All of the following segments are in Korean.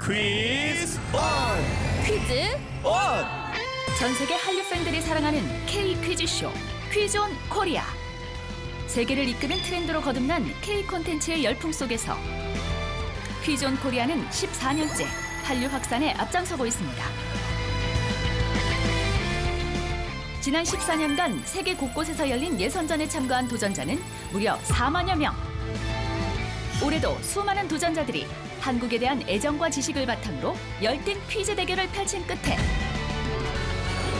퀴즈 온! 퀴즈 온! 전 세계 한류 팬들이 사랑하는 K 퀴즈쇼 퀴즈 온 코리아. 세계를 이끄는 트렌드로 거듭난 K 콘텐츠의 열풍 속에서 퀴즈 온 코리아는 14년째 한류 확산에 앞장서고 있습니다. 지난 14년간 세계 곳곳에서 열린 예선전에 참가한 도전자는 무려 4만여 명. 올해도 수많은 도전자들이 한국에 대한 애정과 지식을 바탕으로 열띤 퀴즈 대결을 펼친 끝에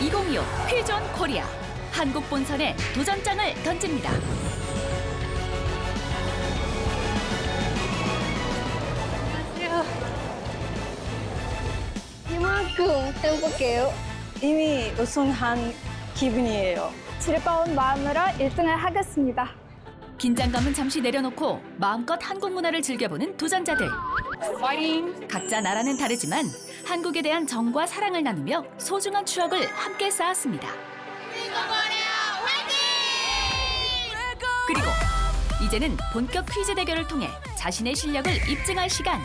2025 퀴즈 온 코리아 한국 본선에 도전장을 던집니다. 이만큼 해볼게요. 이미 우승한 기분이에요. 즐거운 마음으로 1등을 하겠습니다. 긴장감은 잠시 내려놓고 마음껏 한국 문화를 즐겨보는 도전자들. 각자 나라는 다르지만 한국에 대한 정과 사랑을 나누며 소중한 추억을 함께 쌓았습니다. 그리고 이제는 본격 퀴즈 대결을 통해 자신의 실력을 입증할 시간.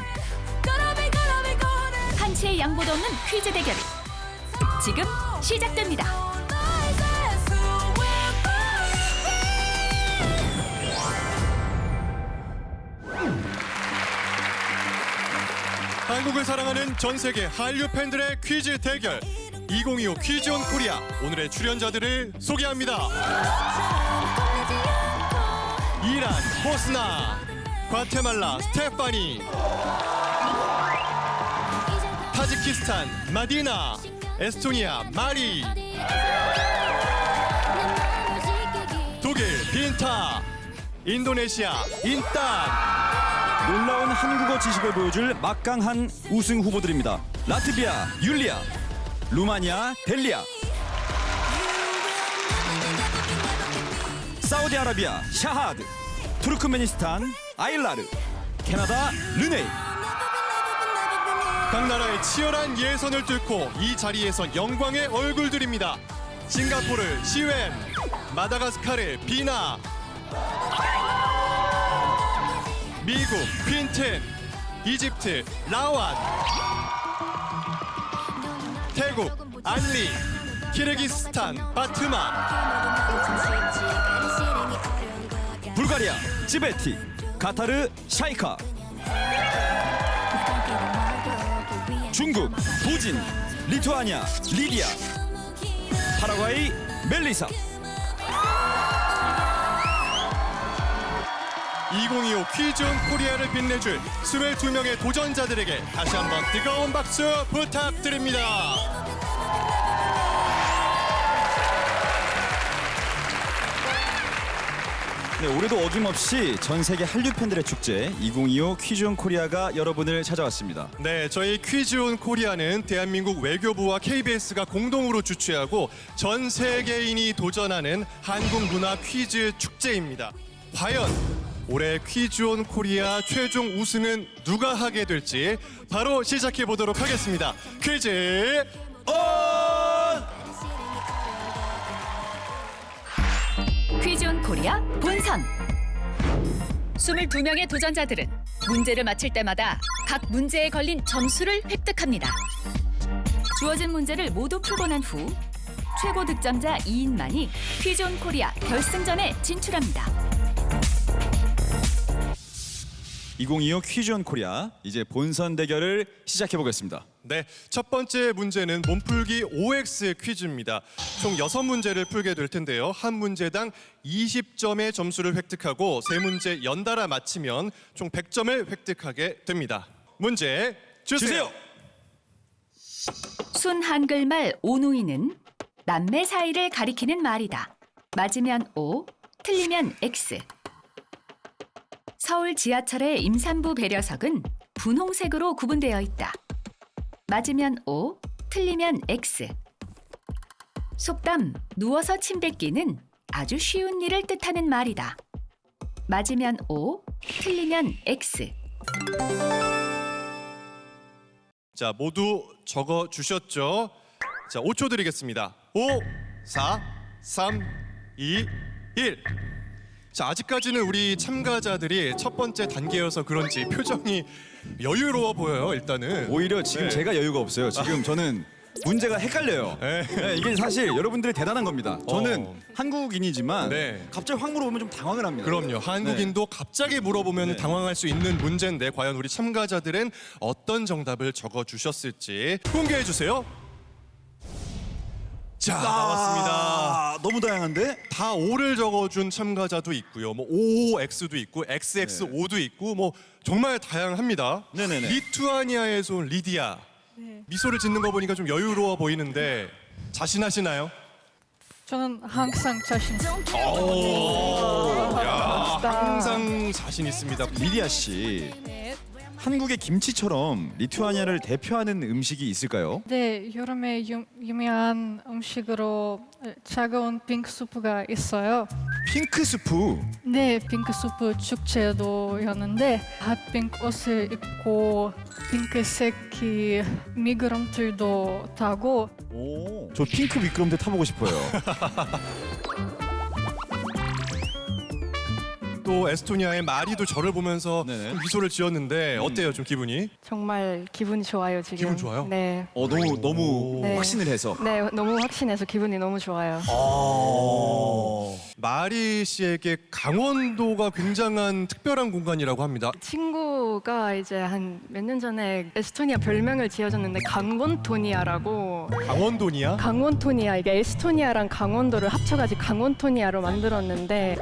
한치의 양보도 없는 퀴즈 대결이 지금 시작됩니다. 한국을 사랑하는 전 세계 한류 팬들의 퀴즈 대결 2025 퀴즈 온 코리아. 오늘의 출연자들을 소개합니다. 이란 호스나, 과테말라 스테파니, 타지키스탄 마디나, 에스토니아 마리, 독일 빈타, 인도네시아 인탄. 놀라운 한국어 지식을 보여줄 막강한 우승 후보들입니다. 라트비아 율리아, 루마니아 델리아, 사우디아라비아 샤하드, 투르크메니스탄 아일라르, 캐나다 르네이. 각 나라의 치열한 예선을 뚫고 이 자리에선 영광의 얼굴들입니다. 싱가포르 시웬, 마다가스카르 비나, 미국 퀸텐, 이집트 라완, 태국 알리, 키르기스탄 바트만, 불가리아 찌베티, 카타르 샤이카, 중국 부진, 리투아니아 리디아, 파라과이 멜리사. 2025 퀴즈 온 코리아를 빛내줄 22명의 도전자들에게 다시 한번 뜨거운 박수 부탁드립니다. 네, 올해도 어김없이 전 세계 한류 팬들의 축제 2025 퀴즈 온 코리아가 여러분을 찾아왔습니다. 네, 저희 퀴즈 온 코리아는 대한민국 외교부와 KBS가 공동으로 주최하고 전 세계인이 도전하는 한국 문화 퀴즈 축제입니다. 과연 올해 퀴즈 온 코리아 최종 우승은 누가 하게 될지 바로 시작해 보도록 하겠습니다. 퀴즈 온! 퀴즈 온 코리아 본선. 22명의 도전자들은 문제를 맞힐 때마다 각 문제에 걸린 점수를 획득합니다. 주어진 문제를 모두 풀고 난 후 최고 득점자 2인만이 퀴즈 온 코리아 결승전에 진출합니다. 2025 퀴즈 온 코리아, 이제 본선 대결을 시작해 보겠습니다. 네, 첫 번째 문제는 몸풀기 OX 퀴즈입니다. 총 6문제를 풀게 될 텐데요. 한 문제당 20점의 점수를 획득하고 3문제 연달아 맞히면 총 100점을 획득하게 됩니다. 문제 주세요. 순 한글말 오누이는 남매 사이를 가리키는 말이다. 맞으면 O, 틀리면 X. 서울 지하철의 임산부 배려석은 분홍색으로 구분되어 있다. 맞으면 O, 틀리면 X. 속담 누워서 침 뱉기는 아주 쉬운 일을 뜻하는 말이다. 맞으면 O, 틀리면 X. 자, 모두 적어 주셨죠? 자, 5초 드리겠습니다. 5, 4, 3, 2, 1. 자, 아직까지는 우리 참가자들이 첫 번째 단계여서 그런지 표정이 여유로워 보여요. 일단은 오히려 지금 네. 제가 여유가 없어요. 지금 저는 문제가 헷갈려요. 네. 네, 이게 사실 여러분들이 대단한 겁니다. 저는 한국인이지만 네. 갑자기 확 물어보면 좀 당황을 합니다. 그럼요. 한국인도 갑자기 물어보면 네. 당황할 수 있는 문제인데 과연 우리 참가자들은 어떤 정답을 적어주셨을지 공개해 주세요. 자, 나왔습니다. 아, 너무 다양한데? 다 O를 적어준 참가자도 있고요. 뭐 OX도 있고 XXO도 있고 뭐 정말 다양합니다. 네네네. 리투아니아에서 온 리디아. 미소를 짓는 거 보니까 좀 여유로워 보이는데 자신하시나요? 저는 항상 자신 있습니다. 항상 자신 있습니다. 리디아 씨, 한국의 김치처럼 리투아니아를 대표하는 음식이 있을까요? 네, 여름에 유명한 음식으로 차가운 핑크 수프가 있어요. 핑크 스프. 네, 핑크 수프 축제도였는데 핫핑크 옷을 입고 핑크색이 미끄럼틀도 타고 오, 저 핑크 미끄럼틀 타보고 싶어요. 또 에스토니아의 마리도 저를 보면서 네네. 좀 미소를 지었는데 어때요, 좀 기분이? 정말 기분이 좋아요 지금. 기분 좋아요? 네. 너무 네. 확신을 해서. 네, 너무 확신해서 기분이 너무 좋아요. 마리 씨에게 강원도가 굉장한 특별한 공간이라고 합니다. 친구가 이제 한 몇 년 전에 에스토니아 별명을 지어줬는데 강원토니아라고. 강원도니아? 강원토니아, 이게 에스토니아랑 강원도를 합쳐가지고 강원토니아로 만들었는데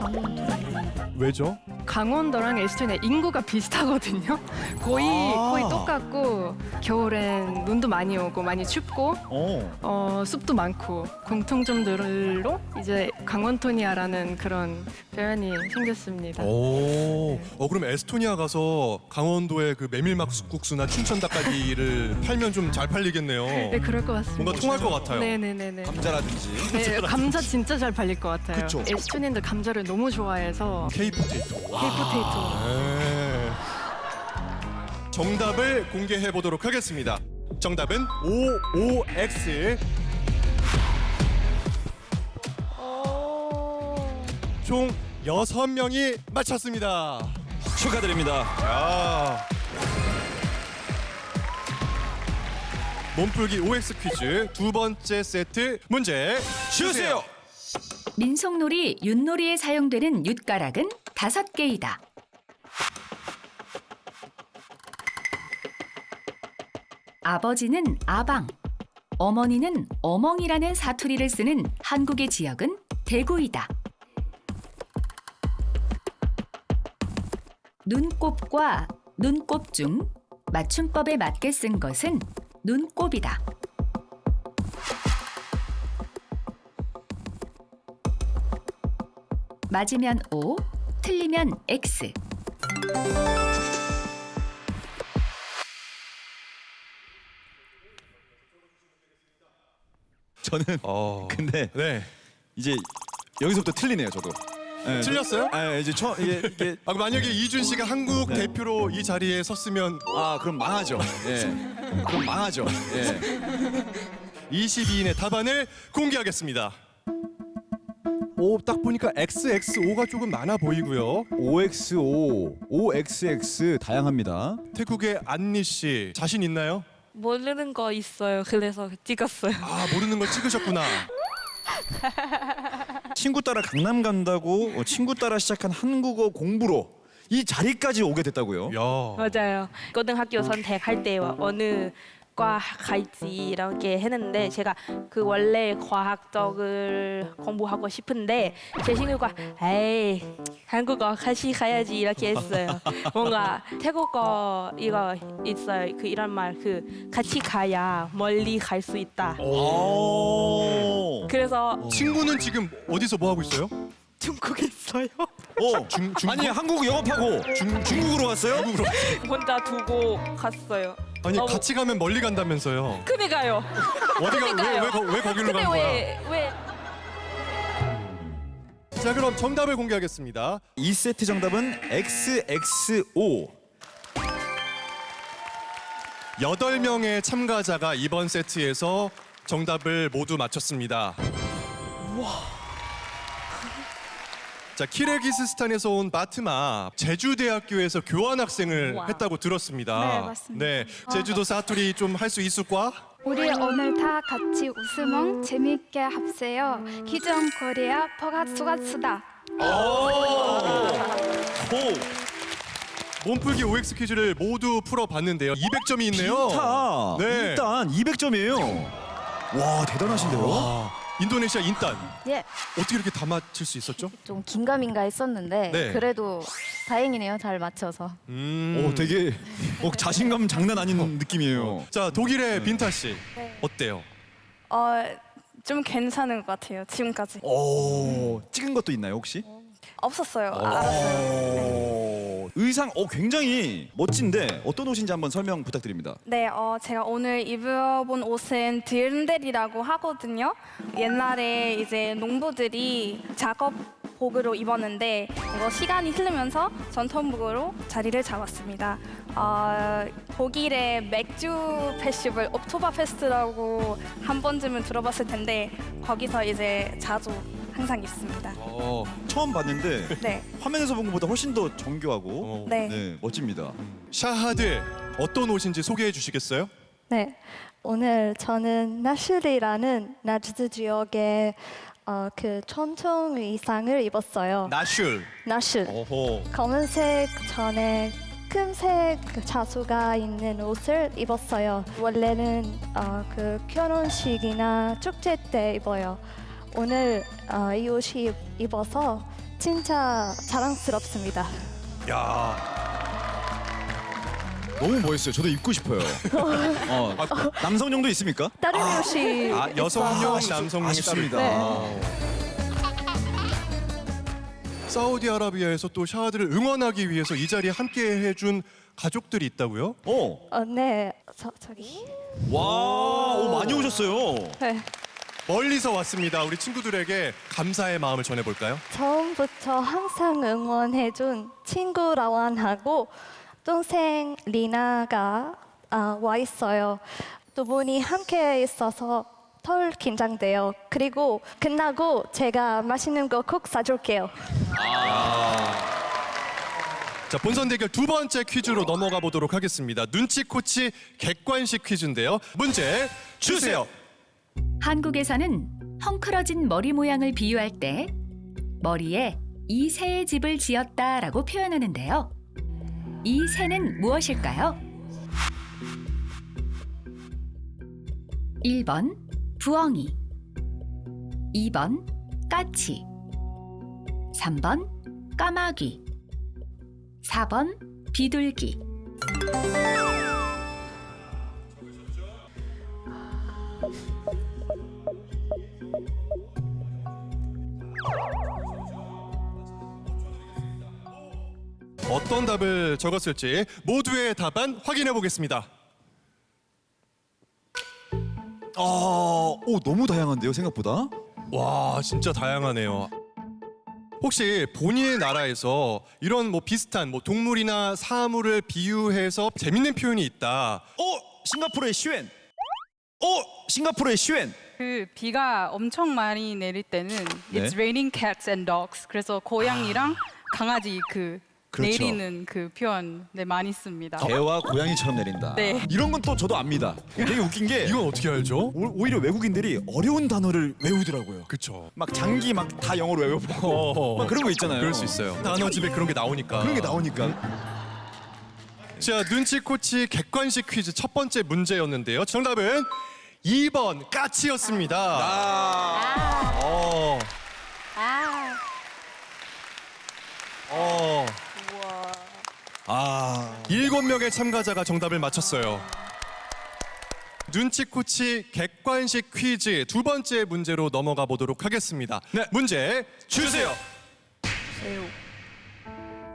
왜죠? 강원도랑 에스토니아 인구가 비슷하거든요. 거의 똑같고 겨울엔 눈도 많이 오고 많이 춥고 숲도 많고 공통점들로 이제 강원토니아라는 그런 표현이 생겼습니다. 그럼 에스토니아 가서 강원도의 그 메밀막국수나 춘천 닭갈비를 팔면 좀 잘 팔리겠네요. 네, 그럴 것 같습니다. 뭔가 통할 것 같아요. 네네네네. 감자라든지. 네, 감자 진짜 잘 팔릴 것 같아요. 그쵸. 에스토니아인들 감자를 너무 좋아해서 K-포테이토. K-포테이토. 네. 정답을 공개해 보도록 하겠습니다. 정답은 OOX. 총 6명이 맞췄습니다. 축하드립니다. 야. 몸풀기 OX 퀴즈 두 번째 세트 문제 주세요. 민속놀이 윷놀이에 사용되는 윷가락은 5개이다. 아버지는 아방, 어머니는 어멍이라는 사투리를 쓰는 한국의 지역은 대구이다. 눈곱과 눈곱 중 맞춤법에 맞게 쓴 것은 눈곱이다. 맞으면 O, 틀리면 X. 저는 근데 네. 이제 여기서부터 틀리네요, 저도. 네, 틀렸어요? 이제 이게 만약에 이준 씨가 한국 네. 대표로 이 자리에 섰으면 그럼 망하죠. 예. 그럼 망하죠. 예. 22인의 답안을 공개하겠습니다. 오, 딱 보니까 XXO가 조금 많아 보이고요. OXO, OXX 다양합니다. 태국의 안니 씨 자신 있나요? 모르는 거 있어요. 그래서 찍었어요. 아, 모르는 걸 찍으셨구나. 친구 따라 강남 간다고 친구 따라 시작한 한국어 공부로 이 자리까지 오게 됐다고요. 야. 맞아요. 고등학교 선택할 때 어느 과 갈지 이렇게 했는데 제가 그 원래 과학적을 공부하고 싶은데 제 친구가 에이 한국어 같이 가야지 이렇게 했어요. 뭔가 태국어 이거 있어요. 그 이런 말 그 같이 가야 멀리 갈 수 있다. 오. 그래서 친구는 지금 어디서 뭐 하고 있어요? 중국에 있어요. 중국? 아니 한국 영업하고 중국으로 갔어요? 혼자 두고 갔어요. 아니 너무- 같이 가면 멀리 간다면서요. 그니까요. 어디가 왜 거기로 근데 간 거야? 왜 자, 그럼 정답을 공개하겠습니다. 2세트 정답은 XXO. 8명의 참가자가 이번 세트에서 정답을 모두 맞췄습니다. 자, 키르기스스탄에서 온 바트마 제주대학교에서 교환학생을 했다고 들었습니다. 네, 맞습니다. 네, 제주도 사투리 좀 할 수 있을까? 우리 오늘 다 같이 웃으면 재밌게 합세요. 기존 코리아 포가수가수다. 몸풀기 OX 퀴즈를 모두 풀어봤는데요. 200점이 있네요. 타. 네. 일단 200점이에요. 와, 대단하신데요. 인도네시아 인단. 예, 어떻게 이렇게 다 맞힐 수 있었죠? 좀 긴가민가 했었는데 네. 그래도 다행이네요. 잘 맞춰서. 오, 되게 자신감 장난 아닌 느낌이에요. 자, 독일의 빈타 씨. 네. 어때요? 좀 괜찮은 것 같아요. 지금까지 오, 찍은 것도 있나요, 혹시? 없었어요. 알았어요. 의상 굉장히 멋진데 어떤 옷인지 한번 설명 부탁드립니다. 네, 제가 오늘 입어본 옷은 드른델이라고 하거든요. 옛날에 이제 농부들이 작업복으로 입었는데 이거 시간이 흐르면서 전통복으로 자리를 잡았습니다. 독일의 맥주 페스티벌 옥토버 페스트라고 한 번쯤은 들어봤을 텐데 거기서 이제 자주 항상 입습니다. 처음 봤는데 네, 화면에서 본 것보다 훨씬 더 정교하고 네. 멋집니다. 샤하드 어떤 옷인지 소개해 주시겠어요? 네, 오늘 저는 나슐이라는 나주드 지역의 그 전통 의상을 입었어요. 나슐. 나슐. 오호. 검은색 전에 금색 자수가 있는 옷을 입었어요. 원래는 그 결혼식이나 축제 때 입어요. 오늘 이 옷이 입어서 진짜 자랑스럽습니다. 야. 너무 멋있어요. 저도 입고 싶어요. 남성용도 있습니까? 다른 옷이 여성용, 남성용이 아쉽습니다. 네. 사우디아라비아에서 또 샤하드를 응원하기 위해서 이 자리에 함께 해준 가족들이 있다고요? 네, 저기. 와, 많이 오셨어요. 네. 멀리서 왔습니다. 우리 친구들에게 감사의 마음을 전해볼까요? 처음부터 항상 응원해준 친구 라완하고 동생 리나가 와 있어요. 두 분이 함께 있어서 덜 긴장돼요. 그리고 끝나고 제가 맛있는 거 꼭 사줄게요. 자, 본선 대결 두 번째 퀴즈로 넘어가 보도록 하겠습니다. 눈치코치 객관식 퀴즈인데요. 문제 주세요. 한국에서는 헝클어진 머리 모양을 비유할 때 머리에 이 새의 집을 지었다라고 표현하는데요. 이 새는 무엇일까요? 1번 부엉이, 2번 까치, 3번 까마귀, 4번 비둘기. 어떤 답을 적었을지 모두의 답안 확인해 보겠습니다. 너무 다양한데요, 생각보다. 와, 진짜 다양하네요. 혹시 본인의 나라에서 이런 비슷한 동물이나 사물을 비유해서 재밌는 표현이 있다. 싱가포르의 슈엔. 싱가포르의 슈엔. 그 비가 엄청 많이 내릴 때는 네. It's raining cats and dogs. 그래서 고양이랑 강아지 그렇죠. 내리는 그 표현 많이 씁니다. 개와 고양이처럼 내린다. 네. 이런 건 또 저도 압니다. 되게 웃긴 게 이건 어떻게 알죠? 오히려 외국인들이 어려운 단어를 외우더라고요. 그쵸. 막 장기 막 다 영어로 외워보고 막 그런 거 있잖아요. 그럴 수 있어요. 단어집에 그런 게 나오니까. 그런 게 나오니까. 자, 눈치코치 객관식 퀴즈 첫 번째 문제였는데요. 정답은 2번 까치였습니다. 아, 7명의 참가자가 정답을 맞췄어요. 눈치코치 객관식 퀴즈 두 번째 문제로 넘어가 보도록 하겠습니다. 네. 문제 주세요.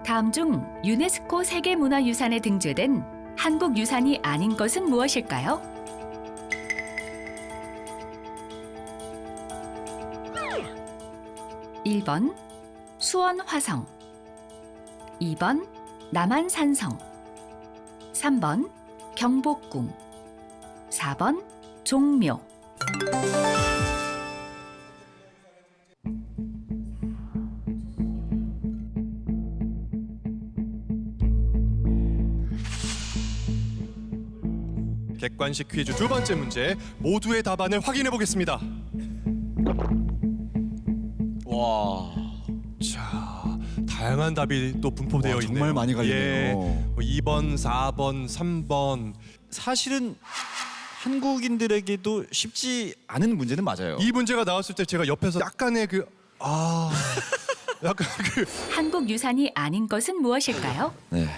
다음 중 유네스코 세계문화유산에 등재된 한국 유산이 아닌 것은 무엇일까요? 1번 수원 화성, 2번 남한산성, 3번 경복궁, 4번 종묘. 객관식 퀴즈 두 번째 문제 모두의 답안을 확인해 보겠습니다. 와. 자, 다양한 답이 또 분포되어 와, 있네요. 정말 많이 갈리네요. 예, 2번, 4번, 3번. 사실은 한국인들에게도 쉽지 않은 문제는 맞아요. 이 문제가 나왔을 때 제가 옆에서 약간의 약간 한국 유산이 아닌 것은 무엇일까요? 네.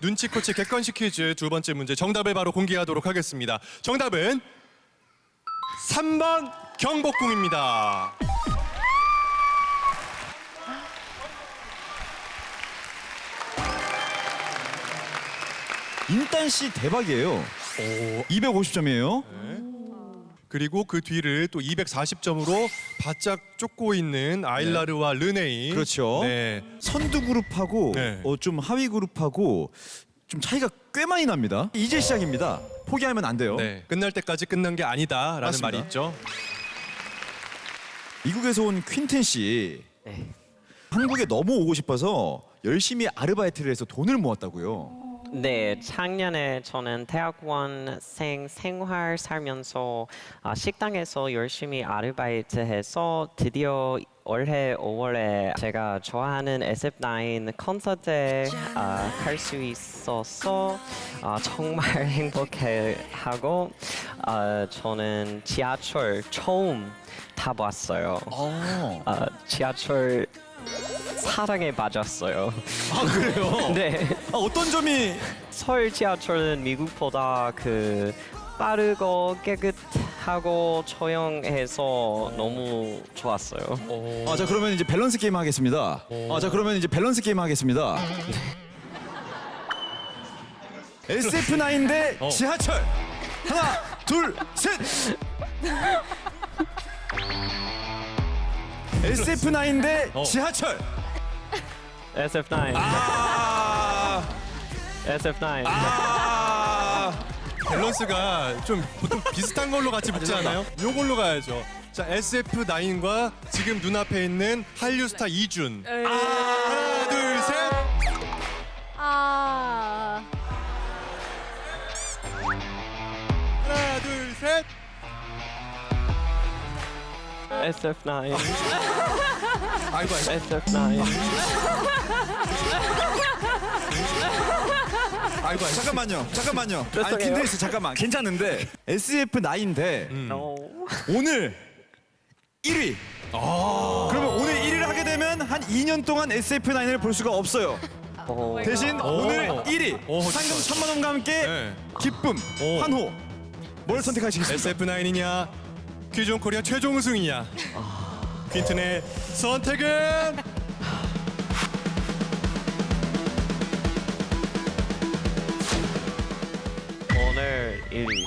눈치코치 객관식 퀴즈 두 번째 문제 정답을 바로 공개하도록 하겠습니다. 정답은 3번 경복궁입니다. 인단 씨 대박이에요. 250점이에요. 그리고 그 뒤를 또 240점으로 바짝 쫓고 있는 아일라르와 르네이. 그렇죠. 네. 선두 그룹하고 네. 좀 하위 그룹하고 좀 차이가 꽤 많이 납니다. 이제 시작입니다. 포기하면 안 돼요. 네. 끝날 때까지 끝난 게 아니다라는 맞습니다. 말이 있죠. 미국에서 온 퀸텐 씨. 네. 한국에 너무 오고 싶어서 열심히 아르바이트를 해서 돈을 모았다고요. 네, 작년에 저는 대학원생 생활 살면서 식당에서 열심히 아르바이트해서 드디어 올해 5월에 제가 좋아하는 SF9 콘서트에 갈 수 있어서 정말 행복해하고 저는 지하철 처음 타봤어요. 지하철 사랑에 빠졌어요. 아 그래요? 네. 어떤 점이 서울 지하철은 미국보다 빠르고 깨끗하고 조용해서 너무 좋았어요. 자 그러면 이제 밸런스 게임 하겠습니다. SF9 대 지하철. 하나, 둘, 셋. SF9 대 지하철. SF9. SF9. 밸런스가 좀 보통 비슷한 걸로 같이 붙지 않아요? 요걸로 가야죠. 자, SF9과 지금 눈앞에 있는 한류 스타 이준. 하나, 둘, 셋. 하나, 둘, 셋. SF9. 아이고. SF9. 아이고. 잠깐만요. 아니 퀸텐스 잠깐만. 괜찮은데 SF9 대 오늘 1위. 그러면 오늘 1위를 하게 되면 한 2년 동안 SF9을 볼 수가 없어요. 대신 오늘 1위 상금 1,000만 원과 함께 기쁨, 환호. 뭘 선택하시겠습니까? SF9이냐 퀴즈 온 코리아 최종 우승이냐. 퀸튼의 선택은 오늘 1위.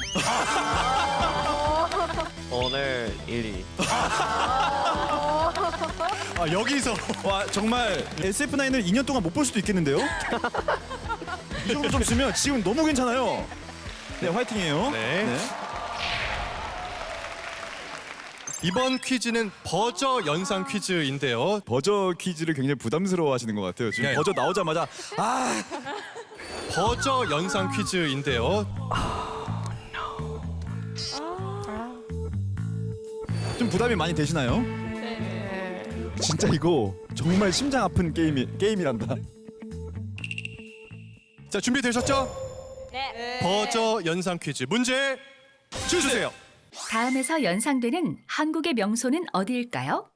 오늘 1위. 여기서 와 정말 SF9을 2년 동안 못 볼 수도 있겠는데요? 이 정도 좀 쓰면 지금 너무 괜찮아요. 네 화이팅이에요. 네. 이번 퀴즈는 버저 연상 퀴즈인데요. 버저 퀴즈를 굉장히 부담스러워하시는 것 같아요. 지금 네. 버저 나오자마자 버저 연상 퀴즈인데요. 좀 부담이 많이 되시나요? 네. 진짜 이거 정말 심장 아픈 게임이란다. 자, 준비되셨죠? 네. 버저 연상 퀴즈 문제 주세요. 다음에서 연상되는 한국의 명소는 어디일까요?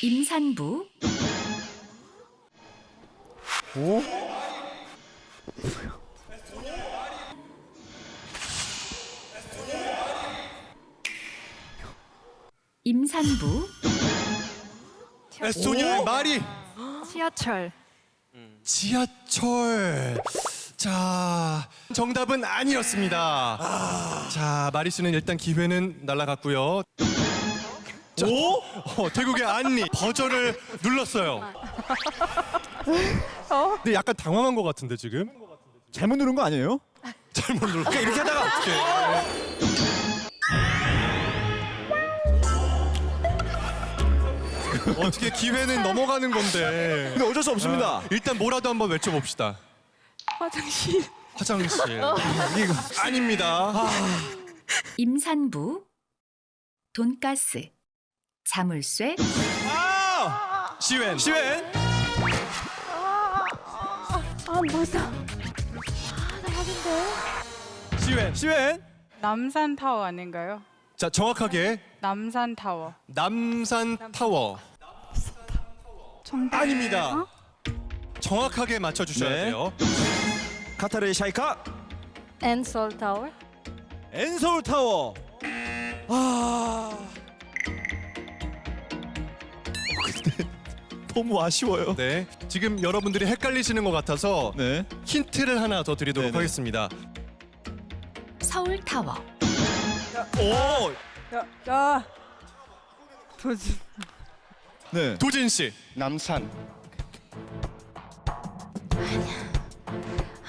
임산부, 임산부, 에스토니아의 말이 지하철. 지하철. 자, 정답은 아니었습니다. 자, 마리 씨는 일단 기회는 날아갔고요. 자, 태국의 안리 버저를 눌렀어요. 근데 약간 당황한 것 같은데 지금? 잘못 누른 거 아니에요? 잘못 눌렀어. 이렇게 하다가 어떻게 기회는 넘어가는 건데. 근데 어쩔 수 없습니다. 일단 뭐라도 한번 외쳐봅시다. 화장실. 화장실. 아닙니다. 임산부, 돈가스, 자물쇠, 시웬. 시웬. 시웬. 시웬. 남산 타워 아닌가요? 자, 정확하게 남산 타워. 남산 타워. 아닙니다. 정확하게 맞춰주셔야 네. 돼요. 카타르의 샤이카. 엔솔 타워. 엔서울 타워. 근데 너무 아쉬워요. 네, 지금 여러분들이 헷갈리시는 것 같아서 네. 힌트를 하나 더 드리도록 네네. 하겠습니다. 서울 타워, 오. 야. 네. 도진 씨. 남산.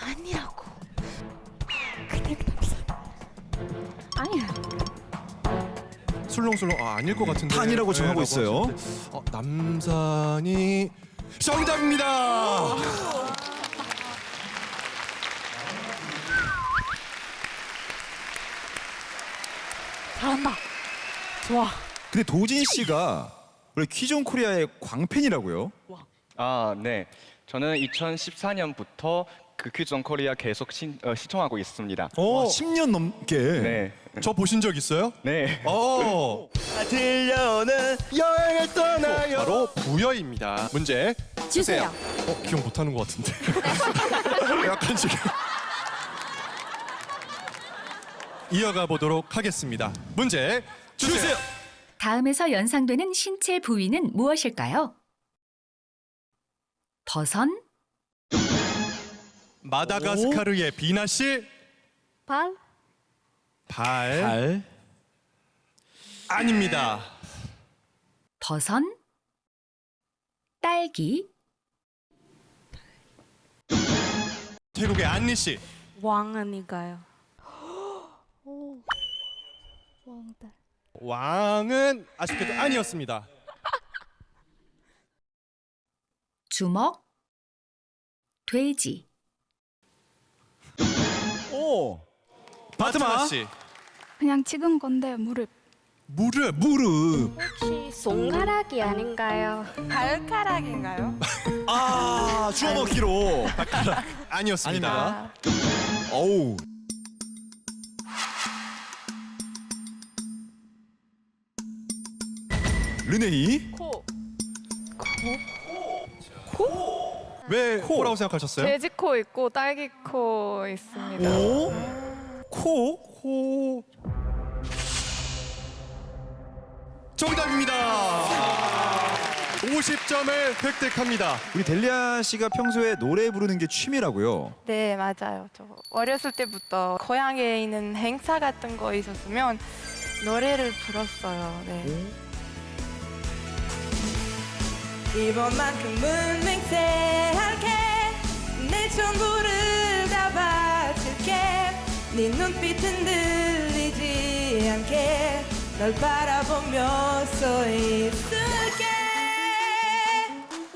아니라고. 그냥 남산. 아니야. 술렁술렁 아닐 것 같은데. 탄이라고 정하고 라고 있어요. 하시는데. 남산이 정답입니다. 잘한다. 좋아. 근데 도진 씨가 원래 퀴즈 온 코리아의 광팬이라고요? 아, 네. 저는 2014년부터 그 퀴즈 온 코리아 계속 시청하고 있습니다. 10년 넘게. 네. 저 보신 적 있어요? 네. 들려오는 여행을 떠나요. 바로 부여입니다. 문제 주세요. 기억 못하는 것 같은데. 약간 지금. 이어가 보도록 하겠습니다. 문제 주세요. 다음에서 연상되는 신체 부위는 무엇일까요? 버선, 마다가스카르의 비나 씨. 발. 발. 아닙니다. 버선, 딸기, 태국의 안리 씨. 왕 아닌가요? 오. 왕달. 왕은 아쉽게도 아니었습니다. 주먹, 돼지, 오. 마트마 바트마. 씨. 그냥 찍은 건데 무릎. 무릎. 혹시 손가락이 아닌가요? 발가락인가요? 아, 주워 먹기로. 아니었습니다. 아닙니다. 어우. 르네이. 왜 코라고 생각하셨어요? 돼지코 있고 딸기코 있습니다. 오. 코. 코. 정답입니다. 50점을 획득합니다. 우리 델리아 씨가 평소에 노래 부르는 게 취미라고요. 네, 맞아요. 저 어렸을 때부터 고향에 있는 행사 같은 거 있었으면 노래를 불렀어요. 네. 이번만큼은 맹세할게. 내 전부를 다 바칠게. 네 눈빛 흔들리지 않게 널 바라보며 서 있을게.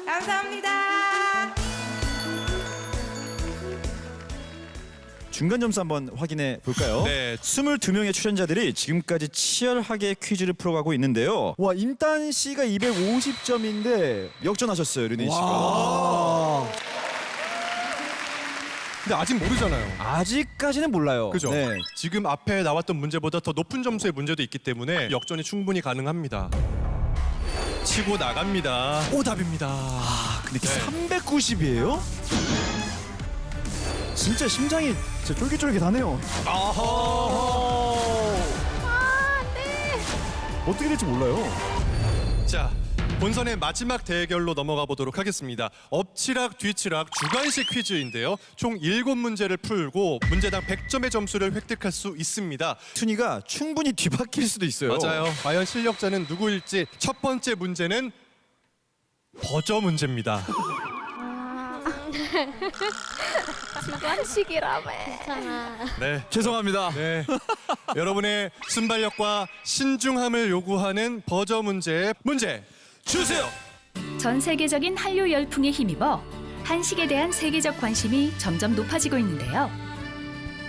감사합니다. 중간 점수 한번 확인해 볼까요? 네. 22명의 출연자들이 지금까지 치열하게 퀴즈를 풀어가고 있는데요. 와, 임단 씨가 250점인데 역전하셨어요, 르네 씨가. 근데 아직 모르잖아요. 아직까지는 몰라요. 그죠? 네. 지금 앞에 나왔던 문제보다 더 높은 점수의 문제도 있기 때문에 역전이 충분히 가능합니다. 치고 나갑니다. 오답입니다. 근데 390이에요? 진짜 심장이 진짜 쫄깃쫄깃하네요. 네. 어떻게 될지 몰라요. 자, 본선의 마지막 대결로 넘어가 보도록 하겠습니다. 엎치락 뒤치락 주관식 퀴즈인데요. 총 7문제를 풀고 문제당 100점의 점수를 획득할 수 있습니다. 순위가 충분히 뒤바뀔 수도 있어요. 맞아요. 과연 실력자는 누구일지. 첫 번째 문제는 버저 문제입니다. 주관식이라며. 괜찮아. 네. 죄송합니다. 네. 여러분의 순발력과 신중함을 요구하는 버저 문제 주세요. 전 세계적인 한류 열풍에 힘입어 한식에 대한 세계적 관심이 점점 높아지고 있는데요.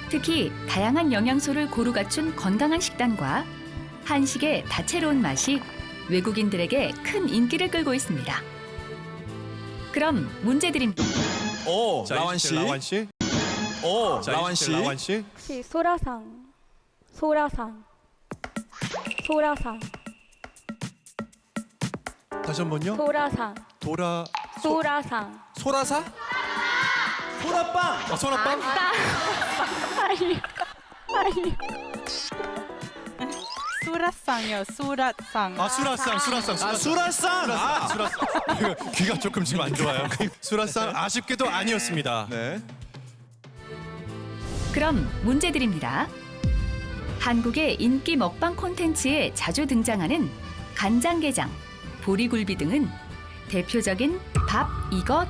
특히 다양한 영양소를 고루 갖춘 건강한 식단과 한식의 다채로운 맛이 외국인들에게 큰 인기를 끌고 있습니다. 그럼 문제 드립니다. 오, 자, 라완 씨. 라완 씨. 오, 자, 라완 씨. 라완 씨. 혹시 소라상. 다시 한 번요. 소라상. 소라상. 소라빵. 소라빵. 수라상이요. 수라상. 수라상. 수라상. 수라상. 귀가 조금 지금 안 좋아요. 수라상 아쉽게도 아니었습니다. 네. 그럼 문제 드립니다. 한국의 인기 먹방 콘텐츠에 자주 등장하는 간장게장, 보리굴비 등은 대표적인 밥 이것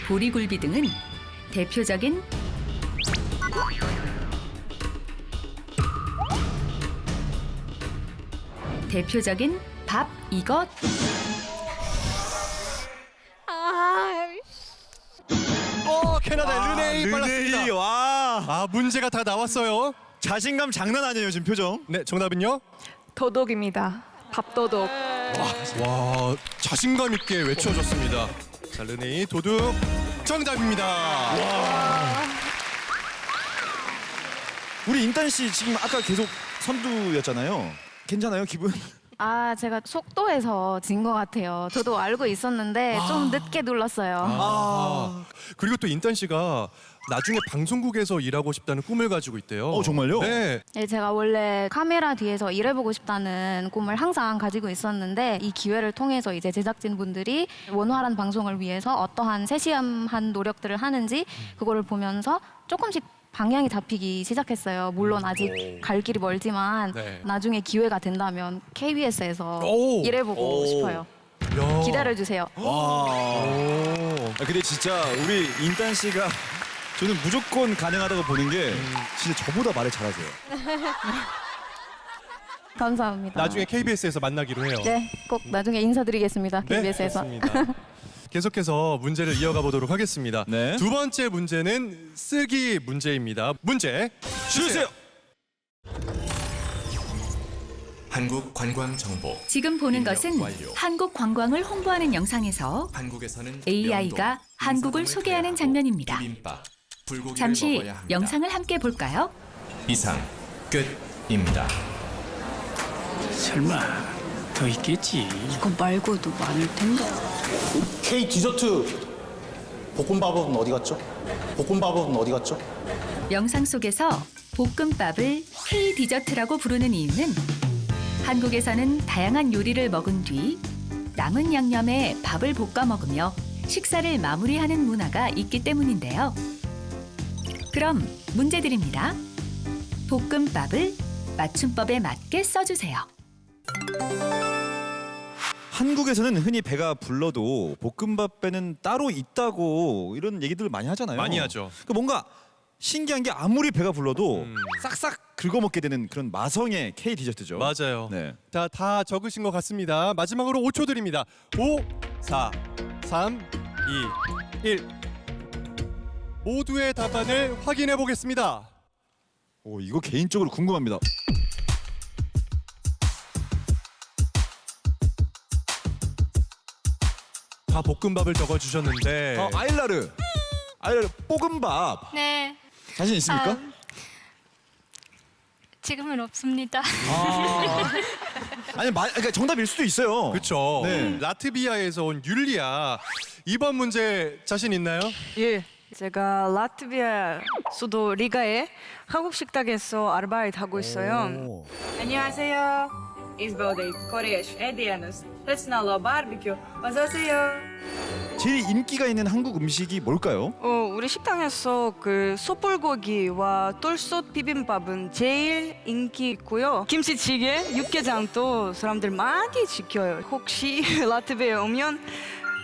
보리굴비 등은 대표적인 밥 이것 캐나다 르네이 빨랐습니다. 와. 문제가 다 나왔어요. 자신감 장난 아니에요 지금 표정. 네, 정답은요? 도덕입니다. 밥도덕. 와, 자신감 있게 외쳐줬습니다. 자, 르네이 도둑 정답입니다. 우리 인단 씨 지금 아까 계속 선두였잖아요. 괜찮아요 기분? 아, 제가 속도에서 진 것 같아요. 저도 알고 있었는데 좀 늦게 눌렀어요. 그리고 또 인단 씨가 나중에 방송국에서 일하고 싶다는 꿈을 가지고 있대요. 정말요? 네. 네, 제가 원래 카메라 뒤에서 일해보고 싶다는 꿈을 항상 가지고 있었는데 이 기회를 통해서 이제 제작진분들이 원활한 방송을 위해서 어떠한 세심한 노력들을 하는지 그거를 보면서 조금씩 방향이 잡히기 시작했어요. 물론 아직 갈 길이 멀지만 네. 나중에 기회가 된다면 KBS에서 오. 일해보고 싶어요. 야. 기다려주세요. 와. 근데 진짜 우리 인단 씨가 저는 무조건 가능하다고 보는 게 진짜 저보다 말을 잘하세요. 감사합니다. 나중에 KBS에서 만나기로 해요. 네, 꼭 나중에 인사드리겠습니다. KBS에서. 네, 좋습니다. 계속해서 문제를 이어가 보도록 하겠습니다. 네. 두 번째 문제는 쓰기 문제입니다. 문제 주세요. 한국 관광 정보. 지금 보는 입력 것은 완료. 한국 관광을 홍보하는 영상에서 한국에서는 AI가 명동, 한국을 인사동을 소개하는 제외하고 장면입니다. 비빔밥, 불고기를 잠시 먹어야 합니다. 영상을 함께 볼까요? 이상 끝입니다. 설마 더 있겠지. 이거 말고도 많을 텐데. K 디저트 볶음밥은 어디 갔죠? 영상 속에서 볶음밥을 K 디저트라고 부르는 이유는 한국에서는 다양한 요리를 먹은 뒤 남은 양념에 밥을 볶아 먹으며 식사를 마무리하는 문화가 있기 때문인데요. 그럼 문제 드립니다. 볶음밥을 맞춤법에 맞게 써주세요. 한국에서는 흔히 배가 불러도 볶음밥 배는 따로 있다고 이런 얘기들 많이 하잖아요. 많이 하죠. 그러니까 뭔가 신기한 게 아무리 배가 불러도 싹싹 긁어먹게 되는 그런 마성의 K 디저트죠. 맞아요. 네. 자, 다 적으신 것 같습니다. 마지막으로 5초 드립니다. 5, 4, 3, 2, 1. 모두의 답안을 확인해 보겠습니다. 이거 개인적으로 궁금합니다. 다 볶음밥을 적어주셨는데 아일라르 볶음밥 네. 자신 있습니까? 지금은 없습니다. 아니 그러니까 정답일 수도 있어요. 그렇죠. 네. 라트비아에서 온 율리아. 이번 문제 자신 있나요? 예, 제가 라트비아 수도 리가에 한국 식당에서 아르바이트 하고 있어요. 안녕하세요. İzmir'deyiz. Kore'ye hediyeiniz. Hüsnallah barbekü. 어서 오세요. 제일 인기가 있는 한국 음식이 뭘까요? 우리 식당에서 그 숯불고기와 똘솥 비빔밥은 제일 인기 있고요. 김치찌개, 육개장도 사람들 많이 지켜요. 혹시 라트비아에 오면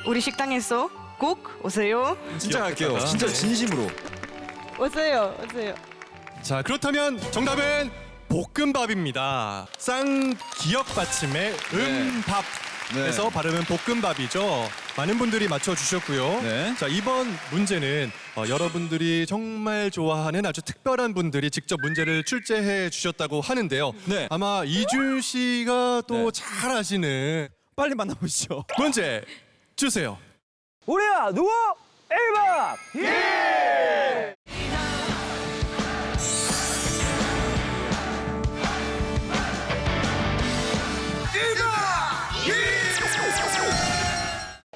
우리 식당에서 꼭 오세요. 진짜 갈게요. 진짜 진심으로. 오세요. 자, 그렇다면 정답은 볶음밥입니다. 쌍기역 받침의 음밥. 그래서 발음은 볶음밥이죠. 많은 분들이 맞춰주셨고요. 자, 이번 문제는 여러분들이 정말 좋아하는 아주 특별한 분들이 직접 문제를 출제해 주셨다고 하는데요. 아마 이준 씨가 또 잘 아시는 빨리 만나보시죠. 문제 주세요. 우리야 누구? 1번! 예!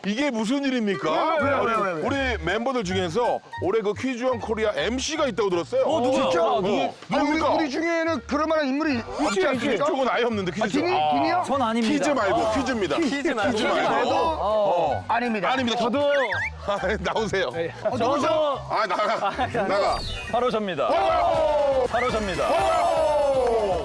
이게 무슨 일입니까? 왜요? 우리 멤버들 중에서 올해 그 퀴즈 온 코리아 MC가 있다고 들었어요. 누구죠? 누굽니까? 우리 중에는 그럴 만한 인물이 있지 않습니까? 쪽은 아예 없는데 퀴즈. 딘이요? 전 아닙니다. 퀴즈 말고 퀴즈입니다. 퀴즈 말고? 아닙니다. 아닙니다. 저도 나오세요. 누구죠? 아 나가. 바로 접니다. 바로 접니다.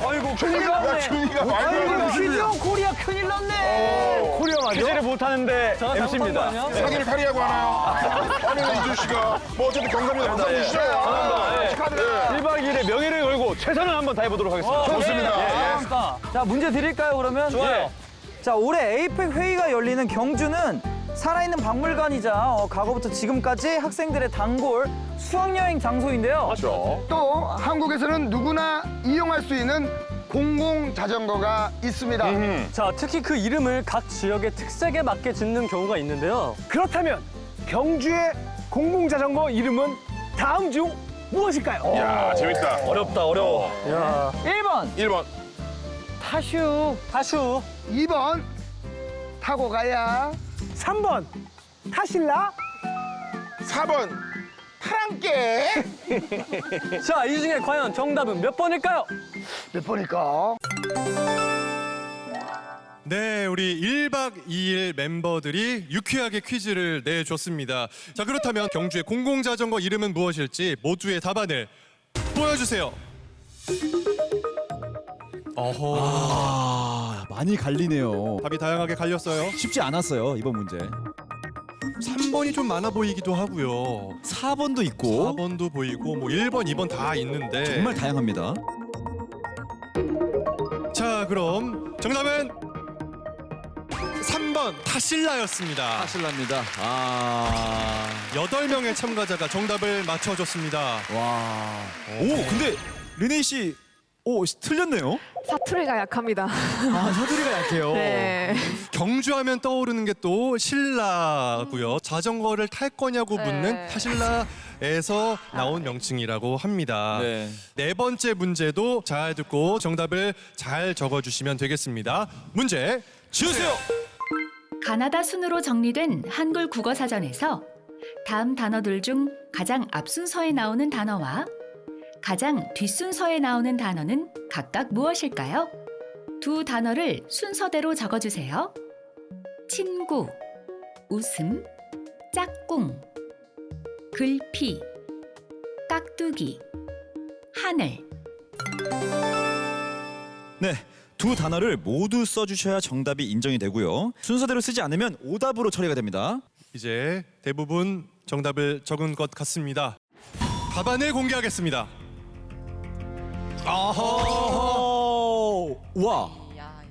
아이고 큰일 났네. 준이가 아이고 퀴즈 온 코리아 큰일 났네. 코리아 맞아? 퀴즈를 못하는데 MC입니다. 사기를 탈의하고 하나요? 아니 이준 씨가 뭐 어쨌든 경감이나 감사드리시죠. 1박 2일의 명예를 걸고 최선을 한번 다해보도록 하겠습니다. 좋습니다. 자, 문제 드릴까요, 그러면? 좋아요. 자, 올해 에이펙 회의가 열리는 경주는 살아있는 박물관이자 과거부터 지금까지 학생들의 단골 수학여행 장소인데요. 그렇죠. 또 한국에서는 누구나 이용할 수 있는 공공 자전거가 있습니다. 자, 특히 그 이름을 각 지역의 특색에 맞게 짓는 경우가 있는데요. 그렇다면 경주의 공공 자전거 이름은 다음 중 무엇일까요? 야 재밌다. 어렵다, 어려워. 야. 1번. 타슈. 2번 타고 가야. 3번 타실라. 4번 파랑깨. 자, 이 중에 과연 정답은 몇 번일까요? 몇 번일까? 네, 우리 1박 2일 멤버들이 유쾌하게 퀴즈를 내줬습니다. 자, 그렇다면 경주의 공공자전거 이름은 무엇일지 모두의 답안을 보여주세요. 어허. 많이 갈리네요. 답이 다양하게 갈렸어요. 쉽지 않았어요, 이번 문제. 3번이 좀 많아 보이기도 하고요. 4번도 있고 4번도 보이고 뭐 1번, 2번 다 있는데 정말 다양합니다. 자, 그럼 정답은 3번 타실라였습니다. 타실라입니다. 8명의 참가자가 정답을 맞춰줬습니다. 와. 오, 근데 르네 씨, 틀렸네요. 사투리가 약합니다. 사투리가 약해요. 네. 경주하면 떠오르는 게 또 신라고요. 자전거를 탈 거냐고 묻는 타실라에서 나온 명칭이라고 합니다. 네 번째 문제도 잘 듣고 정답을 잘 적어주시면 되겠습니다. 문제 주세요. 가나다 순으로 정리된 한글 국어사전에서 다음 단어들 중 가장 앞순서에 나오는 단어와 가장 뒷순서에 나오는 단어는 각각 무엇일까요? 두 단어를 순서대로 적어주세요. 친구, 웃음, 짝꿍, 글피, 깍두기, 하늘. 네, 두 단어를 모두 써주셔야 정답이 인정이 되고요. 순서대로 쓰지 않으면 오답으로 처리가 됩니다. 이제 대부분 정답을 적은 것 같습니다. 답안을 공개하겠습니다.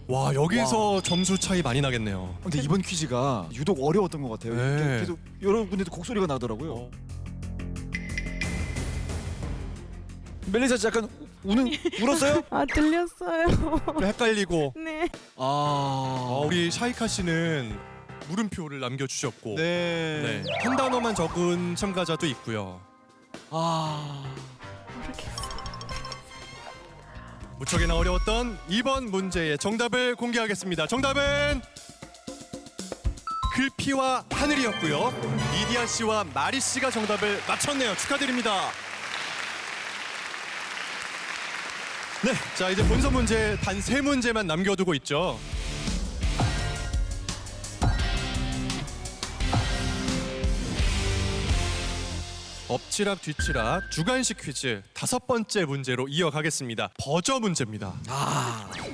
와, 여기서 점수 차이 많이 나겠네요. 근데 이번 퀴즈가 유독 어려웠던 것 같아요. 네. 계속 여러분들도 곡소리가 나더라고요. 멜리사 씨 약간 울었어요? 들렸어요. 헷갈리고. 네. 우리 샤이카 씨는 물음표를 남겨주셨고 한 단어만 적은 참가자도 있고요. 무척이나 어려웠던 이번 문제의 정답을 공개하겠습니다. 정답은 글피와 하늘이었고요. 리디아 씨와 마리 씨가 정답을 맞췄네요. 축하드립니다. 네, 자 이제 본선 문제 단 3문제만 남겨두고 있죠. 엎치락 뒤치락 주관식 퀴즈 5번째 문제로 이어가겠습니다. 버저 문제입니다.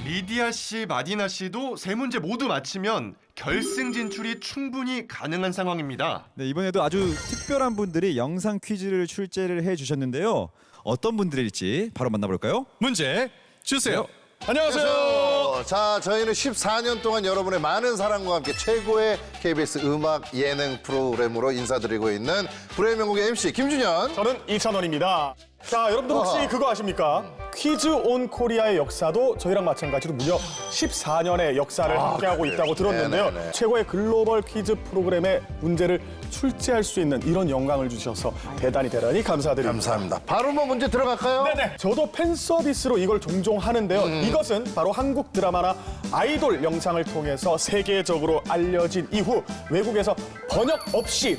리디아 씨, 마디나 씨도 3문제 모두 맞히면 결승 진출이 충분히 가능한 상황입니다. 네, 이번에도 아주 특별한 분들이 영상 퀴즈를 출제를 해주셨는데요. 어떤 분들일지 바로 만나볼까요? 문제 주세요. 안녕하세요. 자, 저희는 14년 동안 여러분의 많은 사랑과 함께 최고의 KBS 음악 예능 프로그램으로 인사드리고 있는 불의 명곡의 MC 김준현. 저는 이찬원입니다. 자, 여러분들 혹시 그거 아십니까? 퀴즈 온 코리아의 역사도 저희랑 마찬가지로 무려 14년의 역사를 함께하고 있다고 들었는데요. 네네네. 최고의 글로벌 퀴즈 프로그램의 문제를 출제할 수 있는 이런 영광을 주셔서 대단히 감사드립니다. 감사합니다. 바로 뭐 문제 들어갈까요? 네네. 저도 팬 서비스로 이걸 종종 하는데요. 이것은 바로 한국 드라마나 아이돌 영상을 통해서 세계적으로 알려진 이후 외국에서 번역 없이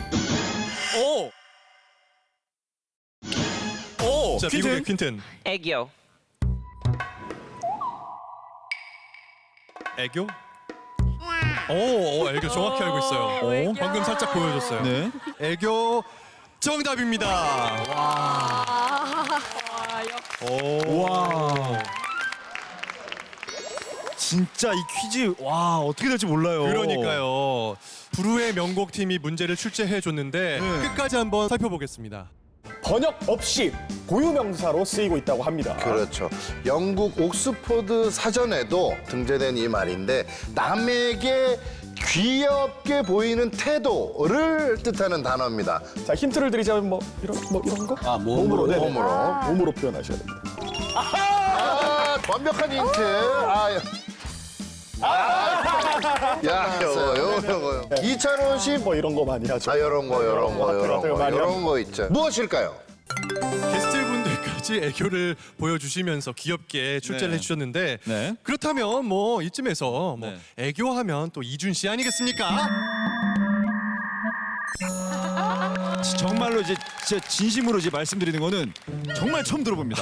자, 미국의 퀸튼. 애교. 애교? 애교 정확히 알고 있어요. 방금 살짝 보여줬어요. 네. 애교 정답입니다. 와. 진짜 이 퀴즈 와 어떻게 될지 몰라요. 그러니까요. 부르의 명곡 팀이 문제를 출제해 줬는데 끝까지 한번 살펴보겠습니다. 번역 없이 고유명사로 쓰이고 있다고 합니다. 그렇죠. 영국 옥스포드 사전에도 등재된 이 말인데 남에게 귀엽게 보이는 태도를 뜻하는 단어입니다. 자, 힌트를 드리자면 뭐 이런 거? 몸으로. 네네. 몸으로 표현하셔야 됩니다. 완벽한 힌트. 요거요. 이찬원 씨 뭐 이런 거 많이 하죠. 이런 거 있죠. 무엇일까요? 게스트분들까지 애교를 보여주시면서 귀엽게 출제를 해주셨는데 그렇다면 뭐 이쯤에서 뭐 애교하면 또 이준 씨 아니겠습니까? 정말로 이제 진짜 진심으로 이제 말씀드리는 거는 정말 처음 들어봅니다.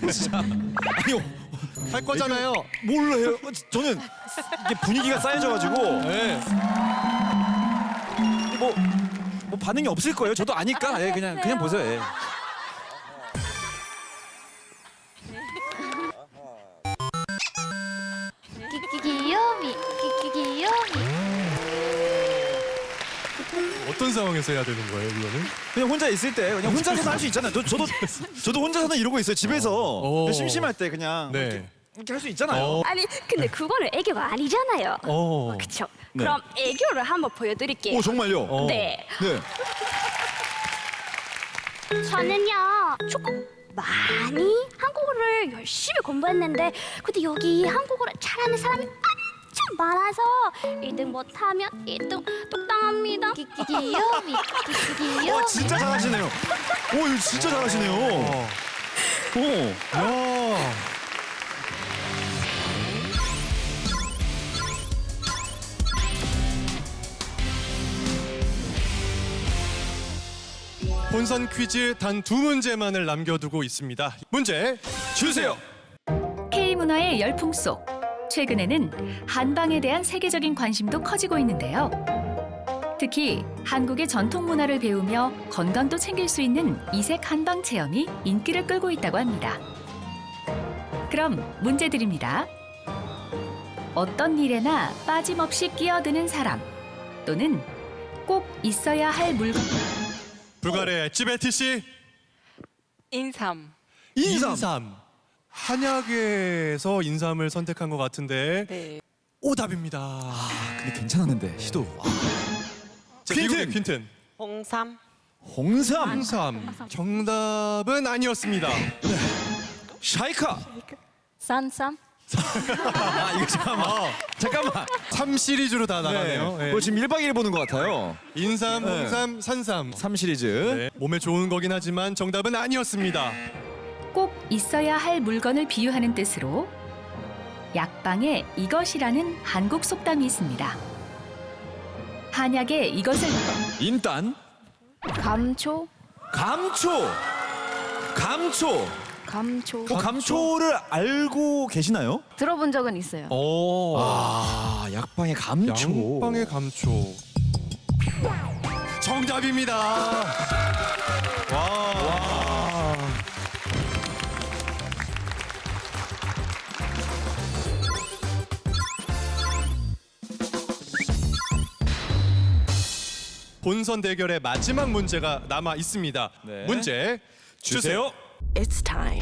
진짜 아니요 할 거잖아요. 몰라요. 저는 이게 분위기가 쌓여져가지고 뭐 반응이 없을 거예요. 저도 아니까 그냥 보세요. 예. 귀요미. 어떤 상황에서 해야 되는 거예요, 이거는? 그냥 혼자 있을 때 그냥 혼자서는 할 수 있잖아요. 저도 혼자서는 이러고 있어요. 집에서 심심할 때 그냥 이렇게 할 수 있잖아요. 아니 근데 그거는 애교가 아니잖아요. 그렇죠. 네. 그럼 애교를 한번 보여드릴게요. 오 정말요? 네. 네. 저는요 조금 많이 한국어를 열심히 공부했는데 근데 여기 한국어를 잘하는 사람이 엄청 많아서 1등 못하면 1등 똑당합니다. 귀요미. 와 진짜 잘하시네요. 오 이거 진짜 잘하시네요. 야. 본선 퀴즈 단 2문제만을 남겨두고 있습니다. 문제 주세요. K문화의 열풍 속 최근에는 한방에 대한 세계적인 관심도 커지고 있는데요. 특히 한국의 전통 문화를 배우며 건강도 챙길 수 있는 이색 한방 체험이 인기를 끌고 있다고 합니다. 그럼 문제 드립니다. 어떤 일에나 빠짐없이 끼어드는 사람 또는 꼭 있어야 할 물건. 불가리아의 찌베티 씨. 인삼. 한약에서 인삼을 선택한 것 같은데 네. 오답입니다. 근데 괜찮았는데 시도. 미국의 퀸튼. 홍삼. 홍삼. 정답은 아니었습니다. 샤이카. 쌈쌈. 이거 잠깐만. 3 시리즈로 다 나가네요. 그거 지금 1박 2일 보는 것 같아요. 인삼, 홍삼, 산삼. 3 시리즈. 네, 몸에 좋은 거긴 하지만 정답은 아니었습니다. 꼭 있어야 할 물건을 비유하는 뜻으로 약방에 이것이라는 한국 속담이 있습니다. 한약에 이것을 인단. 감초. 감초를 알고 계시나요? 들어본 적은 있어요. 약방의 감초. 양방의 감초. 정답입니다. 와. 본선 대결의 마지막 문제가 남아 있습니다. 문제 주세요. It's time.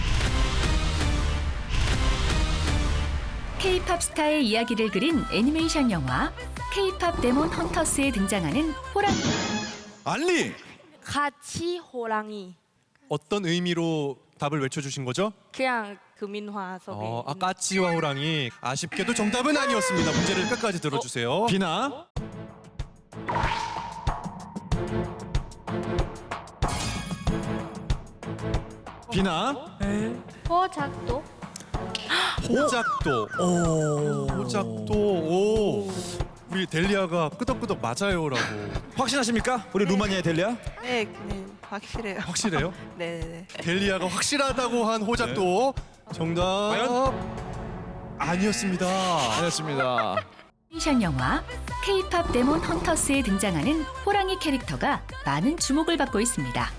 K-팝 스타의 이야기를 그린 애니메이션 영화 K-팝 데몬 헌터스에 등장하는 호랑이. 알리. 같이 호랑이. 어떤 의미로 답을 외쳐주신 거죠? 그냥 그 민화 속에. 까치와 호랑이. 아쉽게도 정답은 아니었습니다. 문제를 끝까지 들어주세요. 비나. 비나. 호작도. 호작도. 호작도. 오. 우리 델리아가 끄덕끄덕 맞아요라고. 확신하십니까? 우리 루마니아의 델리아? 네, 확실해요. 확실해요? 네. 델리아가 확실하다고 한 호작도 정답 아니었습니다. 아니었습니다. 애니메이션 영화 K-팝 데몬 헌터스에 등장하는 호랑이 캐릭터가 많은 주목을 받고 있습니다.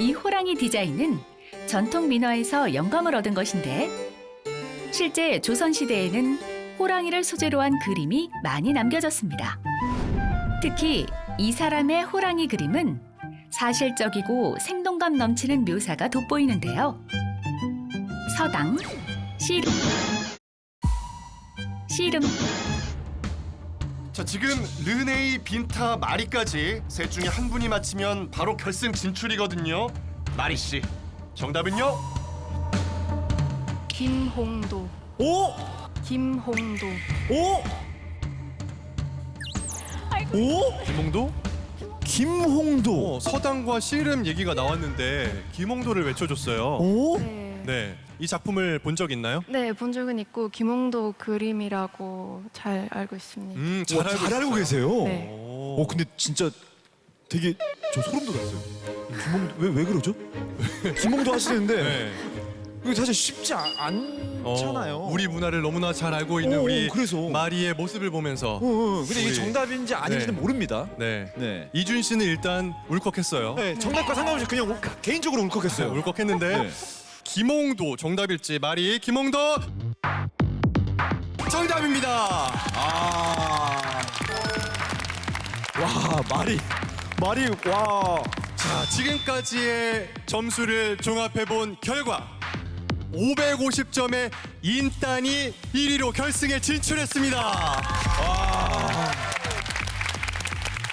이 호랑이 디자인은 전통 민화에서 영감을 얻은 것인데 실제 조선시대에는 호랑이를 소재로 한 그림이 많이 남겨졌습니다. 특히 이 사람의 호랑이 그림은 사실적이고 생동감 넘치는 묘사가 돋보이는데요. 서당, 씨름. 자, 지금 르네이, 빈타, 마리까지 셋 중에 한 분이 맞히면 바로 결승 진출이거든요. 마리 씨, 정답은요? 김홍도. 오! 김홍도. 오! 오? 김홍도? 김홍도. 서당과 씨름 얘기가 나왔는데 김홍도를 외쳐줬어요. 오? 네. 이 작품을 본 적 있나요? 네, 본 적은 있고 김홍도 그림이라고 잘 알고 있습니다. 잘 알고 계세요. 네. 근데 진짜 되게 저 소름 돋았어요. 김홍도 왜 그러죠? 김홍도 하시는데 이거 사실 쉽지 않잖아요. 우리 문화를 너무나 잘 알고 있는 우리 그래서. 마리의 모습을 보면서. 근데 이게 정답인지 아닌지는 모릅니다. 네. 이준 씨는 일단 울컥했어요. 네, 정답과 상관없이 그냥 개인적으로 울컥했어요. 울컥했는데 김홍도 정답일지 마리 김홍도 정답입니다. 와 마리 와. 자, 지금까지의 점수를 종합해본 결과 550점의 인단이 1위로 결승에 진출했습니다.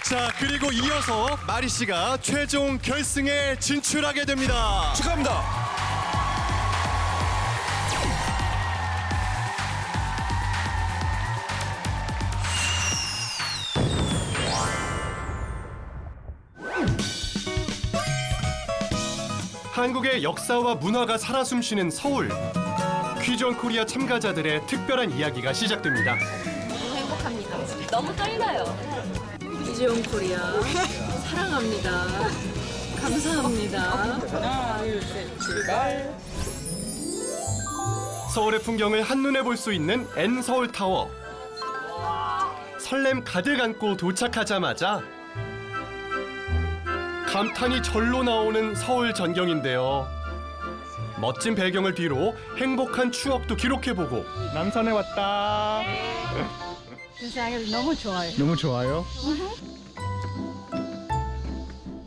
자, 그리고 이어서 마리 씨가 최종 결승에 진출하게 됩니다. 축하합니다. 한국의 역사와 문화가 살아 숨쉬는 서울. 퀴즈 온 코리아 참가자들의 특별한 이야기가 시작됩니다. 너무 행복합니다. 너무 떨려요. 퀴즈 온 코리아 사랑합니다. 감사합니다. 하나, 둘, 셋, 출발. 서울의 풍경을 한눈에 볼 수 있는 N서울타워. 설렘 가득 안고 도착하자마자 감탄이 절로 나오는 서울 전경인데요. 멋진 배경을 뒤로 행복한 추억도 기록해보고 남산에 왔다. 너무 좋아요. 너무 좋아요.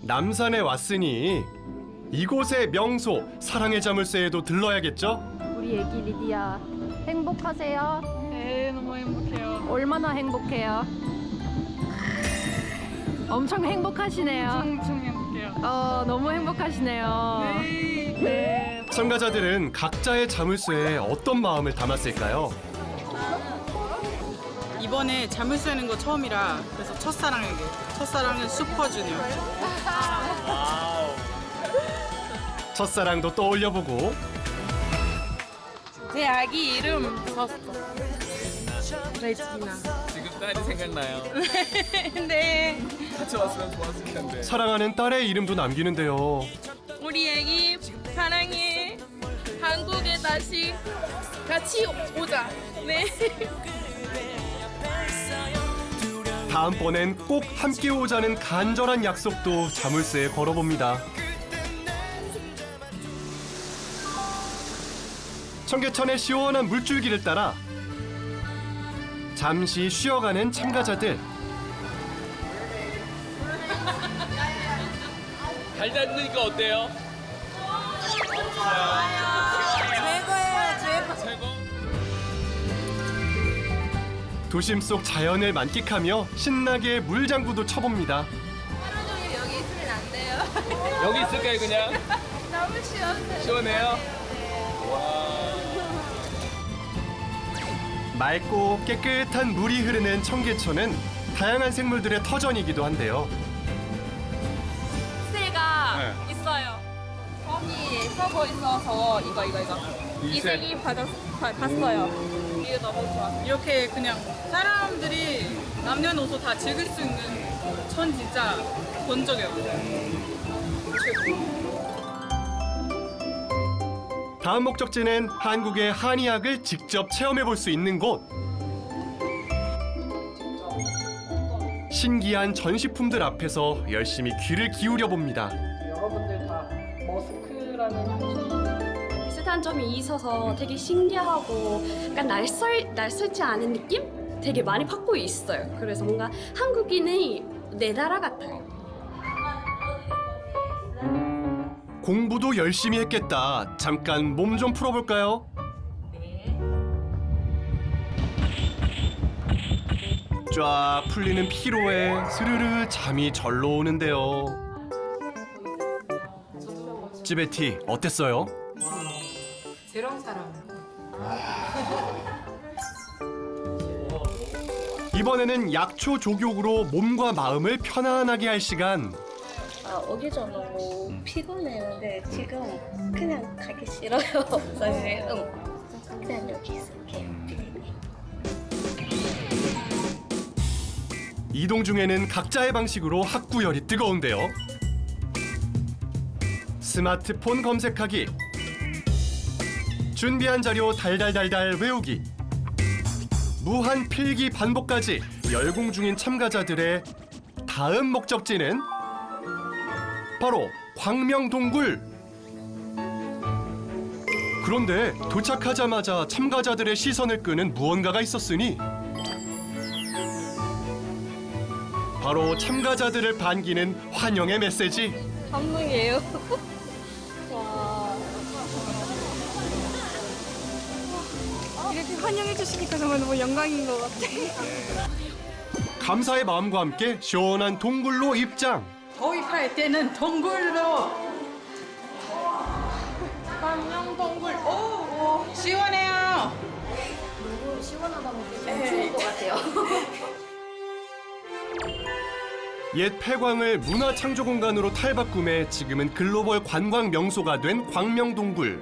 남산에 왔으니 이곳의 명소 사랑의 자물쇠에도 들러야겠죠? 우리 애기 리디아 행복하세요? 네, 너무 행복해요. 얼마나 행복해요? 엄청 행복하시네요. 엄청 행복해요. 너무 행복하시네요. 네. 참가자들은 각자의 자물쇠에 어떤 마음을 담았을까요? 이번에 자물쇠는 거 처음이라 그래서 첫사랑에게. 첫사랑은 슈퍼주니어. 첫사랑도 떠올려보고 제 아기 이름 버스터. 레지나. 지금 딸이 생각나요. 네. 같이 왔으면 좋았을 텐데. 사랑하는 딸의 이름도 남기는데요. 우리 애기 사랑해. 한국에 다시 같이 오자. 네. 다음번엔 꼭 함께 오자는 간절한 약속도 자물쇠에 걸어봅니다. 청계천의 시원한 물줄기를 따라 잠시 쉬어가는 참가자들. 잘 닿으니까 어때요? 최고예요, 최고. 도심 속 자연을 만끽하며 신나게 물장구도 쳐봅니다. 여기 있으면 안 돼요. 여기 있을까요, 그냥? 너무 시원해요. 시원해요? 맑고 깨끗한 물이 흐르는 청계천은 다양한 생물들의 터전이기도 한데요. 새가 있어요. 거기 서고 있어서 이거. 이 색이 봤어요. 이거 너무 좋아. 이렇게 그냥 사람들이 남녀노소 다 즐길 수 있는 천 진짜 본 적이 없어요. 다음 목적지는 한국의 한의학을 직접 체험해 볼 수 있는 곳. 신기한 전시품들 앞에서 열심히 귀를 기울여 봅니다. 여러분들 다 머스크라는 향수 비슷한 점이 있어서 되게 신기하고 약간 낯설지 않은 느낌? 되게 많이 받고 있어요. 그래서 뭔가 한국인의 내 나라 같아요. 공부도 열심히 했겠다. 잠깐 몸 좀 풀어볼까요? 쫙 풀리는 피로에 스르르 잠이 절로 오는데요. 찌베티 어땠어요? 새로운 사람. 이번에는 약초 족욕으로 몸과 마음을 편안하게 할 시간. 오기 전 너무 피곤했는데 지금 그냥 가기 싫어요. 사실 그냥 여기 있을게요. 이동 중에는 각자의 방식으로 학구열이 뜨거운데요. 스마트폰 검색하기, 준비한 자료 달달달달 외우기, 무한 필기 반복까지 열공 중인 참가자들의 다음 목적지는 바로 광명동굴. 그런데 도착하자마자 참가자들의 시선을 끄는 무언가가 있었으니 바로 참가자들을 반기는 환영의 메시지. 감동이에요. 와. 이렇게 환영해 주시니까 정말 너무 영광인 것 같아요. 감사의 마음과 함께 시원한 동굴로 입장. 도입할 때는 동굴로. 광명 동굴. 오, 시원해요. 너무 시원하다 보니 좋을 것 같아요. 옛 폐광을 문화창조공간으로 탈바꿈해 지금은 글로벌 관광 명소가 된 광명동굴.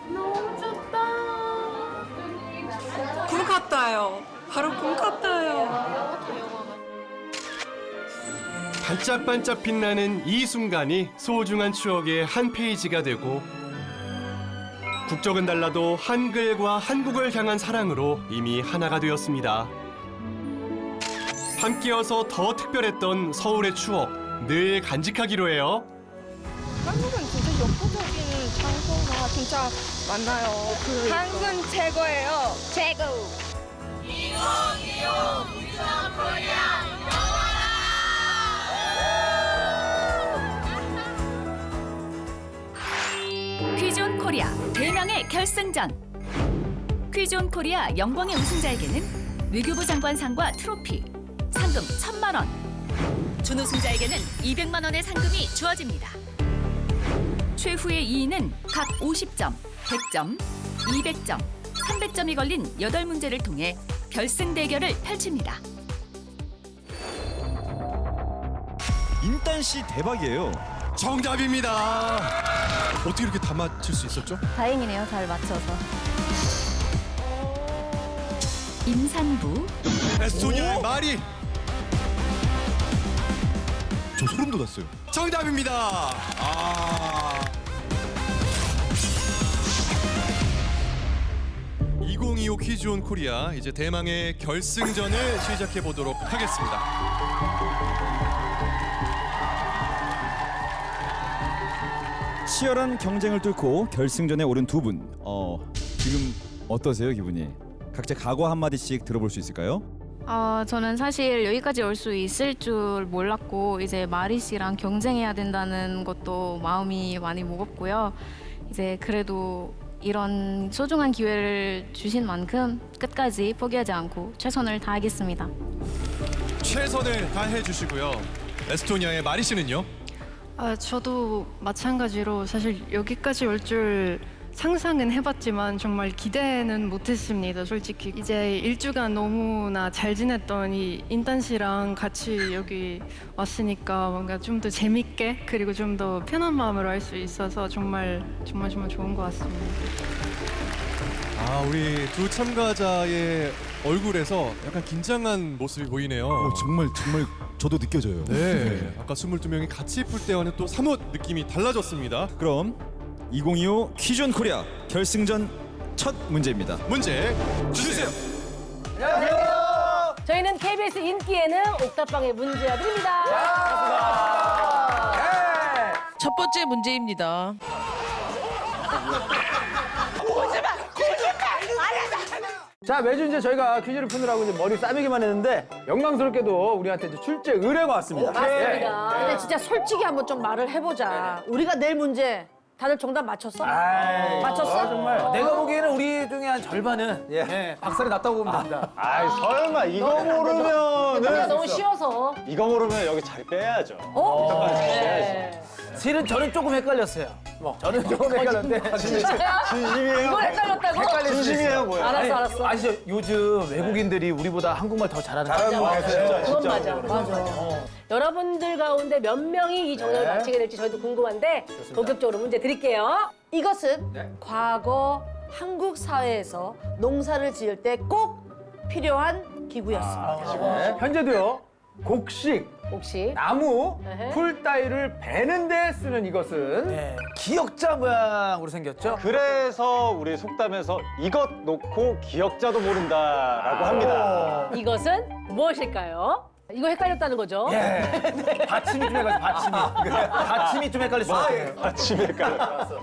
너무 좋다. 굴 같아요. 바로 굴 같아요. 반짝반짝 빛나는 이 순간이 소중한 추억의 한 페이지가 되고 국적은 달라도 한글과 한국을 향한 사랑으로 이미 하나가 되었습니다. 함께여서 더 특별했던 서울의 추억 늘 간직하기로 해요. 한국은 진짜 역사적인 장소가 진짜 많아요. 한국은 최고예요. 최고. 2025 비전 코리아 퀴즈온 코리아 대망의 결승전. 퀴즈온 코리아 영광의 우승자에게는 외교부 장관상과 트로피, 상금 1,000만 원. 준우승자에게는 200만 원의 상금이 주어집니다. 최후의 2위는 각 50점, 100점, 200점, 300점이 걸린 8문제를 통해 결승 대결을 펼칩니다. 인단 씨 대박이에요. 정답입니다. 어떻게 이렇게 다 맞힐 수 있었죠? 다행이네요. 잘 맞춰서. 임산부, 에스토니아의 말이. 저 소름 돋았어요. 정답입니다. 아. 2025 퀴즈온 코리아 이제 대망의 결승전을 시작해 보도록 하겠습니다. 치열한 경쟁을 뚫고 결승전에 오른 두 분. 지금 어떠세요, 기분이? 각자 각오 한마디씩 들어볼 수 있을까요? 저는 사실 여기까지 올 수 있을 줄 몰랐고 이제 마리 씨랑 경쟁해야 된다는 것도 마음이 많이 무겁고요. 이제 그래도 이런 소중한 기회를 주신 만큼 끝까지 포기하지 않고 최선을 다하겠습니다. 최선을 다해 주시고요. 에스토니아의 마리 씨는요? 저도 마찬가지로 사실 여기까지 올 줄 상상은 해봤지만 정말 기대는 못했습니다. 솔직히 이제 1주간 너무나 잘 지냈던 이 인단 씨랑 같이 여기 왔으니까 뭔가 좀 더 재밌게 그리고 좀 더 편한 마음으로 할 수 있어서 정말 좋은 것 같습니다. 우리 두 참가자의 얼굴에서 약간 긴장한 모습이 보이네요. 정말 저도 느껴져요. 네. 아까 22명이 같이 풀 때와는 또 사뭇 느낌이 달라졌습니다. 그럼 2025 퀴즈온 코리아 결승전 첫 문제입니다. 문제 주세요. 안녕하세요. 저희는 KBS 인기 예능 옥탑방의 문제야 드립니다. 첫 번째 문제입니다. 자, 매주 이제 저희가 퀴즈를 푸느라고 이제 머리 싸매기만 했는데 영광스럽게도 우리한테 이제 출제 의뢰가 왔습니다. 맞습니다. 근데 진짜 솔직히 한번 좀 말을 해보자. 우리가 낼 문제 다들 정답 맞췄어? 맞췄어? 정말. 내가 보기에는 우리 중에 한 절반은 박살이 났다고 보면 됩니다. 설마 이거 우리가 모르면은 너무 쉬워서. 이거 모르면 여기 자리 빼야죠. 실은 저는 조금 헷갈렸어요. 저는 조금 헷갈렸는데. 진심이에요? 이걸 헷갈렸다고? 진심이에요, 뭐야? 알았어. 아시죠? 요즘 외국인들이 우리보다 한국말 더 잘하는 잘하는 거 같아요. 그건 맞아. 여러분들 가운데 몇 명이 이 정답을 맞히게 될지 저희도 궁금한데 본격적으로 문제 드릴게요. 이것은 과거 한국 사회에서 농사를 지을 때 꼭 필요한 기구였습니다. 현재도요. 곡식, 나무, 에헤. 풀 따위를 베는 데 쓰는 이것은 기역자 모양으로 생겼죠. 그래서 우리 속담에서 이것 놓고 기역자도 모른다라고 합니다. 이것은 무엇일까요? 이거 헷갈렸다는 거죠? 받침이 좀 헷갈렸어, 받침이 좀 헷갈렸어. 받침이 헷갈렸어.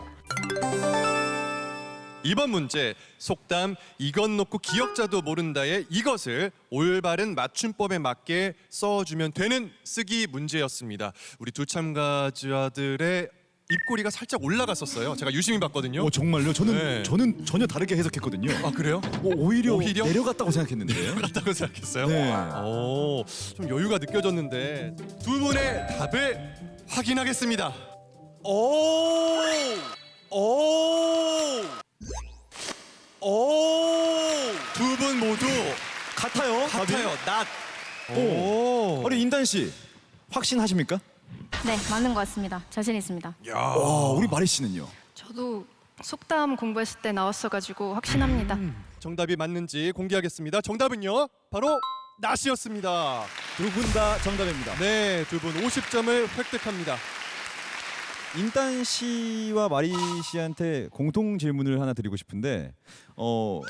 이번 문제 속담 이것 놓고 기역자도 모른다의 이것을 올바른 맞춤법에 맞게 써주면 되는 쓰기 문제였습니다. 우리 두 참가자들의 입꼬리가 살짝 올라갔었어요. 제가 유심히 봤거든요. 정말요? 저는 전혀 다르게 해석했거든요. 아 그래요? 오히려 내려갔다고 생각했는데요. 내려갔다고 생각했어요? 네. 좀 여유가 느껴졌는데 두 분의 답을 확인하겠습니다. 두 분 모두 같아요. 낫. 우리 인단 씨 확신하십니까? 네, 맞는 것 같습니다. 자신 있습니다. 우리 마리 씨는요? 저도 속담 공부했을 때 나왔어가지고 확신합니다. 정답이 맞는지 공개하겠습니다. 정답은요, 바로 낫이었습니다. 두 분 다 정답입니다. 네, 두 분 50점을 획득합니다. 인단 씨와 마리 씨한테 공통 질문을 하나 드리고 싶은데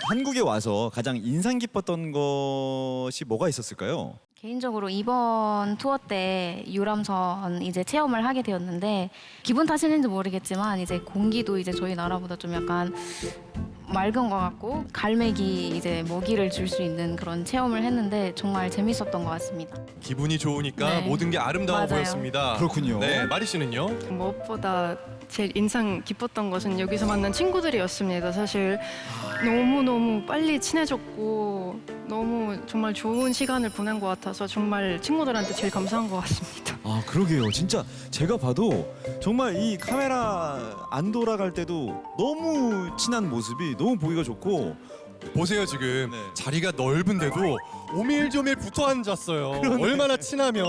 한국에 와서 가장 인상 깊었던 것이 뭐가 있었을까요? 개인적으로 이번 투어 때 유람선 이제 체험을 하게 되었는데 기분 탓인지 모르겠지만 이제 공기도 이제 저희 나라보다 좀 약간 맑은 것 같고 갈매기 이제 먹이를 줄 수 있는 그런 체험을 했는데 정말 재밌었던 것 같습니다. 기분이 좋으니까 네. 모든 게 아름다워 맞아요. 보였습니다. 그렇군요. 네, 마리 씨는요? 무엇보다 제일 인상 깊었던 것은 여기서 만난 친구들이었습니다. 사실 너무너무 빨리 친해졌고 너무 정말 좋은 시간을 보낸 것 같아서 정말 친구들한테 제일 감사한 것 같습니다. 아 그러게요. 진짜 제가 봐도 정말 이 카메라 안 돌아갈 때도 너무 친한 모습이 너무 보기가 좋고 보세요 지금 자리가 넓은데도 오밀조밀 붙어 앉았어요. 그러네. 얼마나 친하면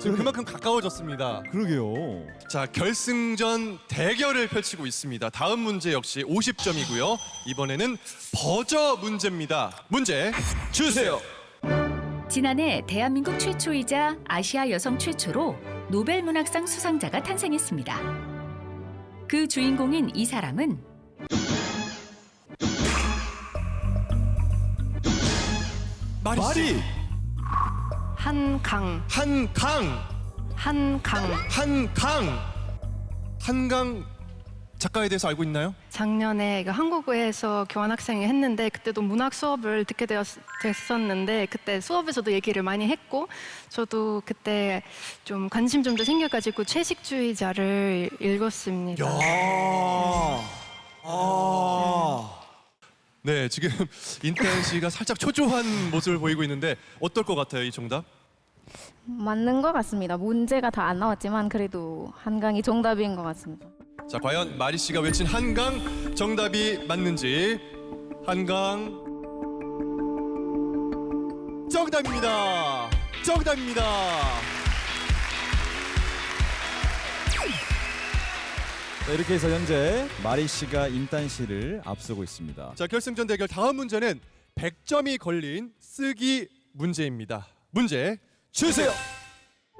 지금 그만큼 가까워졌습니다. 그러게요. 자, 결승전 대결을 펼치고 있습니다. 다음 문제 역시 50점이고요. 이번에는 버저 문제입니다. 문제 주세요. 지난해 대한민국 최초이자 아시아 여성 최초로 노벨 문학상 수상자가 탄생했습니다. 그 주인공인 이 사람은 마리. 한강. 한강 작가에 대해서 알고 있나요? 작년에 한국에서 교환학생을 했는데 그때도 문학 수업을 듣게 됐었는데 그때 수업에서도 얘기를 많이 했고 저도 그때 좀 관심 좀 더 생겨가지고 채식주의자를 읽었습니다. 네, 지금 인탄 씨가 살짝 초조한 모습을 보이고 있는데 어떨 것 같아요, 이 정답? 맞는 것 같습니다. 문제가 다 안 나왔지만 그래도 한강이 정답인 것 같습니다. 자, 과연 마리 씨가 외친 한강 정답이 맞는지. 한강 정답입니다. 정답입니다. 자, 이렇게 해서 현재 마리 씨가 인탄 씨를 앞서고 있습니다. 자, 결승전 대결 다음 문제는 100점이 걸린 쓰기 문제입니다. 문제 주세요.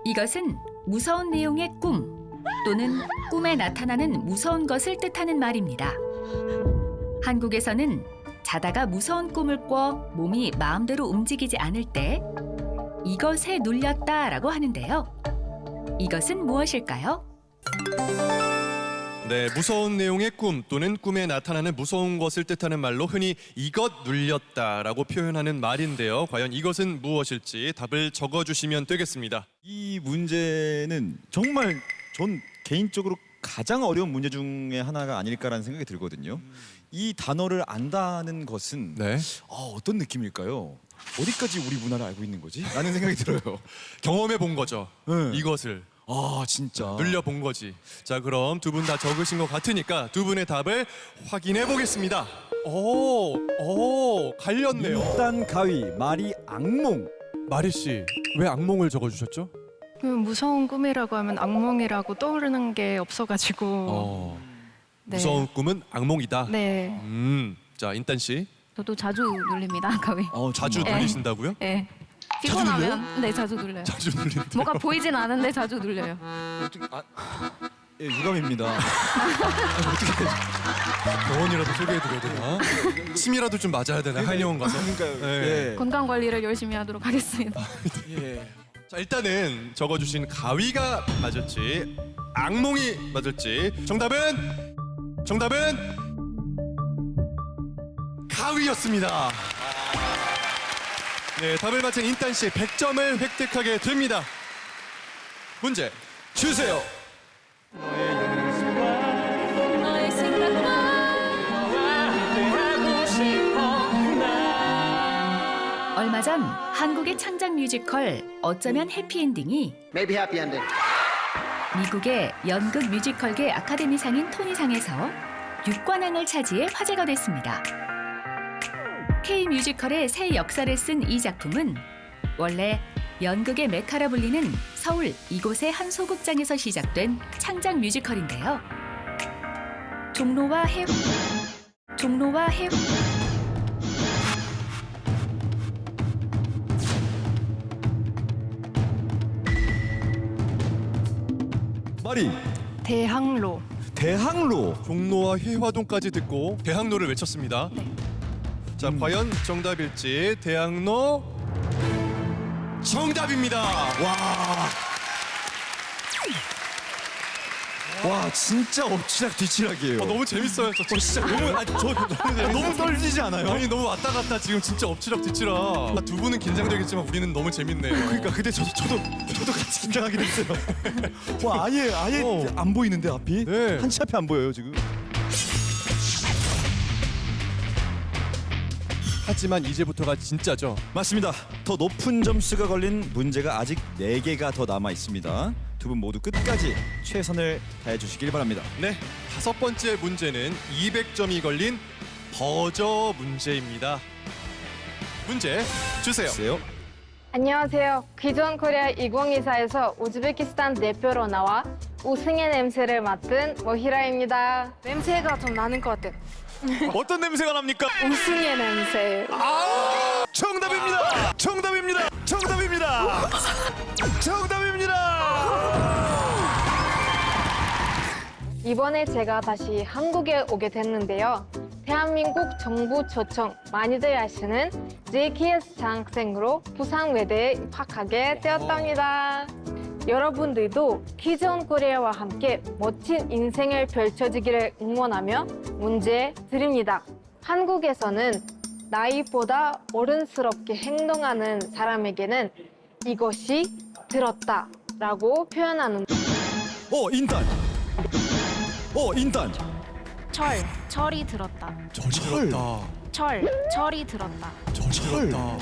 이것은 무서운 내용의 꿈 또는 꿈에 나타나는 무서운 것을 뜻하는 말입니다. 한국에서는 자다가 무서운 꿈을 꿔 몸이 마음대로 움직이지 않을 때 이것에 눌렸다라고 하는데요. 이것은 무엇일까요? 네, 무서운 내용의 꿈 또는 꿈에 나타나는 무서운 것을 뜻하는 말로 흔히 이것 눌렸다라고 표현하는 말인데요. 과연 이것은 무엇일지 답을 적어주시면 되겠습니다. 이 문제는 정말 전 개인적으로 가장 어려운 문제 중에 하나가 아닐까라는 생각이 들거든요. 이 단어를 안다는 것은 어떤 느낌일까요? 어디까지 우리 문화를 알고 있는 거지? 라는 생각이 들어요. 경험해 본 거죠. 이것을. 아, 진짜. 눌려본 거지. 자, 그럼 두 분 다 적으신 것 같으니까 두 분의 답을 확인해 보겠습니다. 오, 갈렸네요. 일단 가위, 마리, 악몽. 마리 씨, 왜 악몽을 적어주셨죠? 그 무서운 꿈이라고 하면 악몽이라고 떠오르는 게 없어가지고. 네. 무서운 꿈은 악몽이다. 네. 자, 인탄 씨. 저도 자주 눌립니다. 가위. 자주 네. 눌리신다고요? 네. 피곤하면 네 자주 눌려요. 자주 눌린다. 뭐가 보이진 않은데 자주 눌려요. 예, 유감입니다. 어떻게 병원이라도 소개해드려야 되나? 침이라도 좀 맞아야 되나? 한의원 가서. 그러니까요. 네. 건강 관리를 열심히 하도록 하겠습니다. 자, 일단은 적어주신 가위가 맞을지 악몽이 맞을지 정답은 가위였습니다. 네, 답을 맞힌 인탄 씨 100점을 획득하게 됩니다. 문제 주세요. 너의 생각과 얼마 전 한국의 창작 뮤지컬 어쩌면 해피엔딩이 미국의 연극 뮤지컬계 아카데미상인 토니상에서 6관왕을 차지해 화제가 됐습니다. K-뮤지컬의 새 역사를 쓴 이 작품은 원래 연극의 메카라 불리는 서울 이곳의 한 소극장에서 시작된 창작 뮤지컬인데요. 종로와 해 마리. 대학로. 대학로. 종로와 회화동까지 듣고 대학로를 외쳤습니다. 자, 과연 정답일지. 대학로 정답입니다. 와, 진짜 엎치락 뒤치락이에요. 너무 재밌어요. 저 진짜 너무 떨리지 않아요? 아니, 너무 왔다 갔다 지금 진짜 엎치락 뒤치락. 두 분은 긴장되겠지만 우리는 너무 재밌네요. 그러니까 근데 저도 같이 긴장하게 됐어요. 와, 아예 안 보이는데 앞이? 한치 앞이 안 보여요 지금. 하지만 이제부터가 진짜죠. 맞습니다. 더 높은 점수가 걸린 문제가 아직 4개가 더 남아 있습니다. 두 분 모두 끝까지 최선을 다해 주시길 바랍니다. 네, 5번째 문제는 200점이 걸린 버저 문제입니다. 문제 주세요. 안녕하세요. 귀전 코리아 2024에서 우즈베키스탄 대표로 나와 우승의 냄새를 맡은 모히라입니다. 냄새가 좀 나는 것 같아요. 어떤 냄새가 납니까? 우승의 냄새. 정답입니다. 정답입니다. 정답입니다. 정답입니다. 이번에 제가 다시 한국에 오게 됐는데요. 대한민국 정부 초청 많이들 아시는 JKS 장학생으로 부산외대에 입학하게 되었답니다. 여러분들도 귀전 코리아와 함께 멋진 인생을 펼쳐지기를 응원하며 문제 드립니다. 한국에서는 나이보다 어른스럽게 행동하는 사람에게는 이것이 들었다라고 표현하는 인탄. 철이 들었다. 철이 들었다. 철이 들었다. 철이 들었다.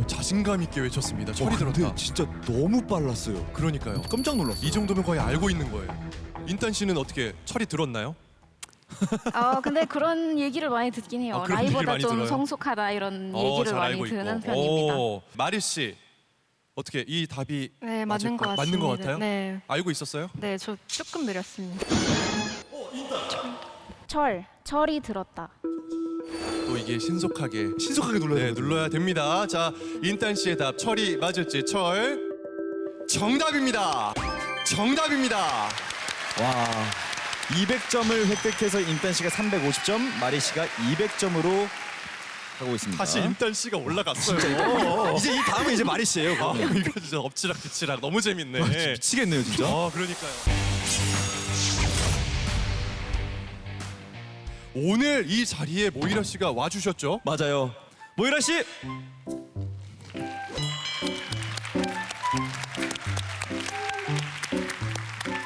자신감 있게 외쳤습니다. 철이 들었다. 진짜 너무 빨랐어요. 그러니까요. 깜짝 놀랐어요. 이 정도면 거의 알고 있는 거예요. 인탄 씨는 어떻게 철이 들었나요? 근데 그런 얘기를 많이 듣긴 해요. 그런 얘기를 나이보다 많이 좀 들어요? 성숙하다 이런 얘기를 잘 많이 알고 듣는 있고. 편입니다. 마리 씨 어떻게 이 답이 네, 맞는 것 같습니다. 맞는 것 같아요? 네. 알고 있었어요? 네, 저 조금 느렸습니다. 철이 들었다. 또 이게 신속하게 눌러야 눌러야 됩니다. 자, 인탄 씨의 답 철이 맞을지 철 정답입니다. 정답입니다. 와, 200점을 획득해서 인탄 씨가 350점, 마리 씨가 200점으로 가고 있습니다. 다시 인탄 씨가 올라갔어요. 진짜 이제 이 다음은 이제 마리 씨예요. 이거 진짜 엎치락 뒤치락 너무 재밌네. 미치겠네요, 진짜. 그러니까요. 오늘 이 자리에 모이라 씨가 와주셨죠? 맞아요. 모이라 씨.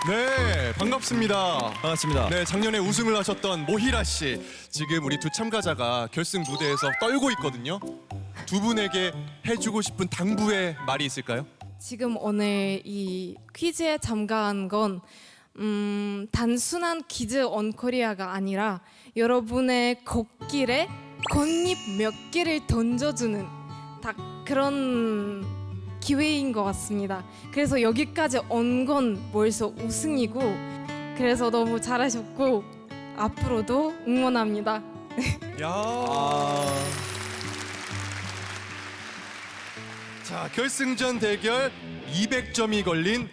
네, 반갑습니다. 반갑습니다. 네, 작년에 우승을 하셨던 모히라 씨. 지금 우리 두 참가자가 결승 무대에서 떨고 있거든요. 두 분에게 해주고 싶은 당부의 말이 있을까요? 지금 오늘 이 퀴즈에 참가한 건 단순한 퀴즈 온 코리아가 아니라 여러분의 걷길에 꽃잎 몇 개를 던져주는 딱 그런 기회인 것 같습니다. 그래서 여기까지 온 건 벌써 우승이고 그래서 너무 잘하셨고 앞으로도 응원합니다. 자, 결승전 대결 200점이 걸린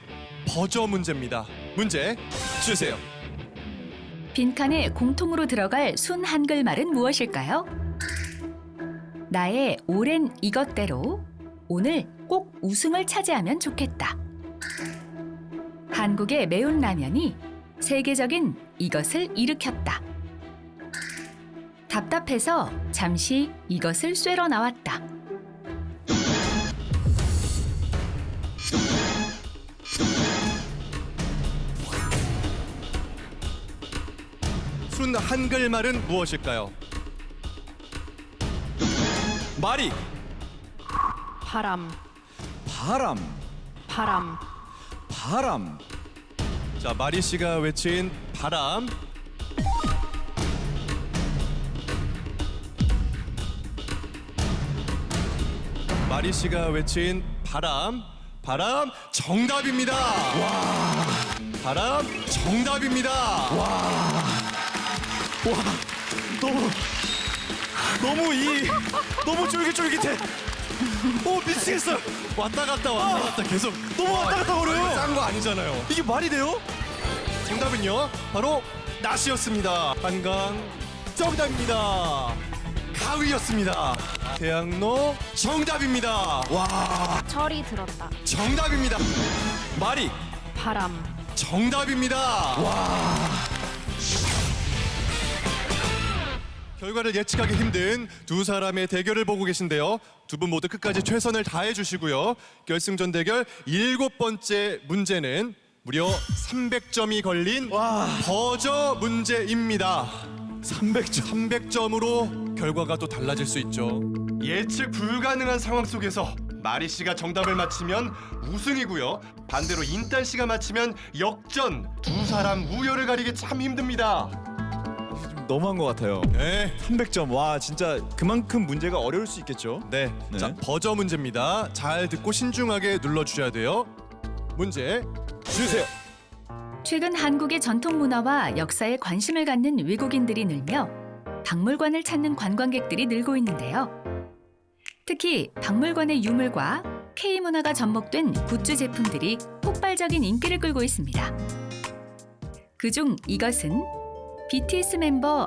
버저 문제입니다. 문제 주세요. 빈칸에 공통으로 들어갈 순 한글말은 무엇일까요? 나의 오랜 이것대로 오늘 꼭 우승을 차지하면 좋겠다. 한국의 매운 라면이 세계적인 이것을 일으켰다. 답답해서 잠시 이것을 쐬러 나왔다. 순 한글말은 무엇일까요? 마리. 바람. 자, 마리 씨가 외친 바람. 마리 씨가 외친 바람. 바람 정답입니다. 와. 바람 정답입니다. 와, 너무 쫄깃쫄깃해. 미치겠어요. 왔다 갔다 계속 너무 왔다 갔다 거려요. 짠 거 아니잖아요. 이게 말이 돼요? 정답은요 바로 낫이었습니다. 한강 정답입니다. 가위였습니다. 대학로 정답입니다. 와, 철이 들었다. 정답입니다. 마리. 바람. 정답입니다. 와. 결과를 예측하기 힘든 두 사람의 대결을 보고 계신데요. 두 분 모두 끝까지 최선을 다해 주시고요. 결승전 대결 7번째 문제는 무려 300점이 걸린 버저 문제입니다. 300점으로 결과가 또 달라질 수 있죠. 예측 불가능한 상황 속에서 마리 씨가 정답을 맞히면 우승이고요. 반대로 인탄 씨가 맞히면 역전. 두 사람 우열을 가리기 참 힘듭니다. 너무한 것 같아요. 네. 300점. 와, 진짜 그만큼 문제가 어려울 수 있겠죠. 네. 자, 버저 문제입니다. 잘 듣고 신중하게 눌러주셔야 돼요. 문제 주세요. 최근 한국의 전통 문화와 역사에 관심을 갖는 외국인들이 늘며 박물관을 찾는 관광객들이 늘고 있는데요. 특히 박물관의 유물과 K-문화가 접목된 굿즈 제품들이 폭발적인 인기를 끌고 있습니다. 그중 이것은 BTS 멤버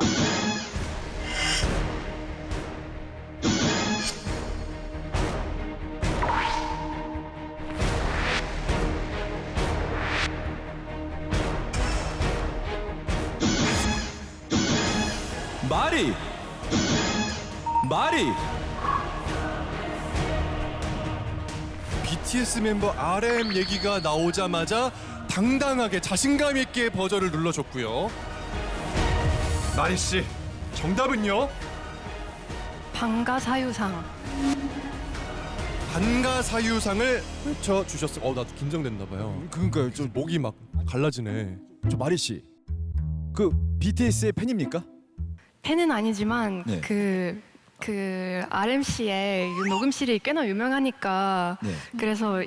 마리. BTS 멤버 RM 얘기가 나오자마자 당당하게 자신감 있게 버저를 눌러줬고요. 마리 씨, 정답은요? 방가사유상. 반가사유상을 외쳐 주셨어요. 나도 긴장됐나 봐요. 그러니까요. 목이 막 갈라지네. 저 마리 씨, 그 BTS의 팬입니까? 팬은 아니지만 네. 그 RMC의 녹음실이 꽤나 유명하니까 네. 그래서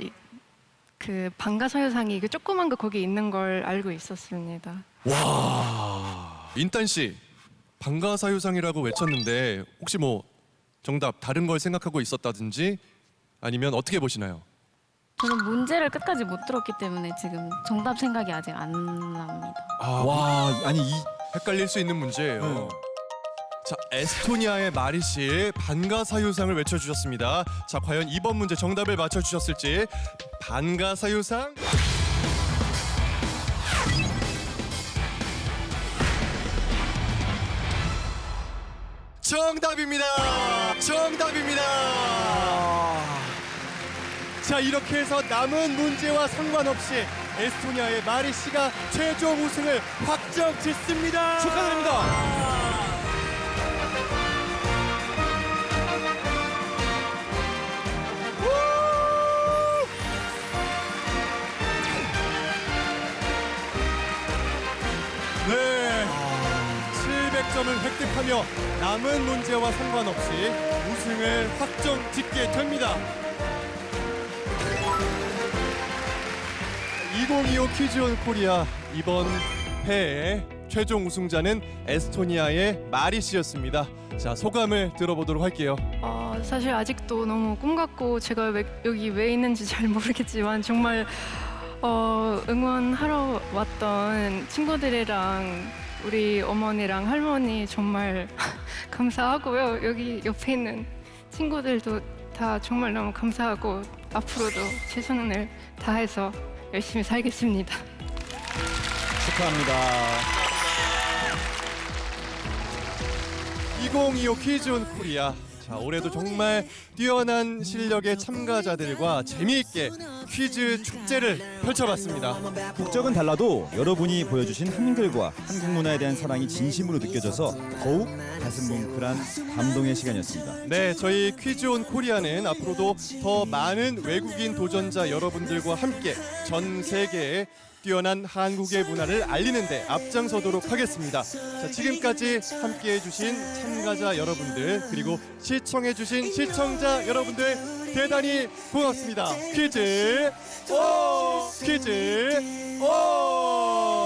그 방가사유상이 그 조그만 거 거기 있는 걸 알고 있었습니다. 와. 인탄 씨, 방가사유상이라고 외쳤는데 혹시 뭐 정답 다른 걸 생각하고 있었다든지 아니면 어떻게 보시나요? 저는 문제를 끝까지 못 들었기 때문에 지금 정답 생각이 아직 안 납니다. 와, 아니 이 헷갈릴 수 있는 문제예요. 자, 에스토니아의 마리 씨 반가사유상을 외쳐주셨습니다. 자, 과연 이번 문제 정답을 맞춰주셨을지. 반가사유상 정답입니다. 정답입니다. 자, 이렇게 해서 남은 문제와 상관없이 에스토니아의 마리 씨가 최종 우승을 확정 짓습니다. 축하드립니다. 네, 700점을 획득하며 남은 문제와 상관없이 우승을 확정 짓게 됩니다. 2025 퀴즈 온 코리아 이번 회의 최종 우승자는 에스토니아의 마리 씨였습니다. 자, 소감을 들어보도록 할게요. 사실 아직도 너무 꿈 같고 제가 여기 왜 있는지 잘 모르겠지만 정말 응원하러 왔던 친구들이랑 우리 어머니랑 할머니 정말 감사하고요. 여기 옆에 있는 친구들도 다 정말 너무 감사하고 앞으로도 최선을 다해서 열심히 살겠습니다. 축하합니다. 2025 퀴즈 온 코리아. 자, 올해도 정말 뛰어난 실력의 참가자들과 재미있게 퀴즈 축제를 펼쳐봤습니다. 국적은 달라도 여러분이 보여주신 한글과 한국 문화에 대한 사랑이 진심으로 느껴져서 더욱 가슴 뭉클한 감동의 시간이었습니다. 네, 저희 퀴즈 온 코리아는 앞으로도 더 많은 외국인 도전자 여러분들과 함께 전 세계에 뛰어난 한국의 문화를 알리는 데 앞장서도록 하겠습니다. 자, 지금까지 함께해 주신 참가자 여러분들 그리고 시청해 주신 시청자 여러분들 대단히 고맙습니다. 퀴즈 오! 퀴즈 오!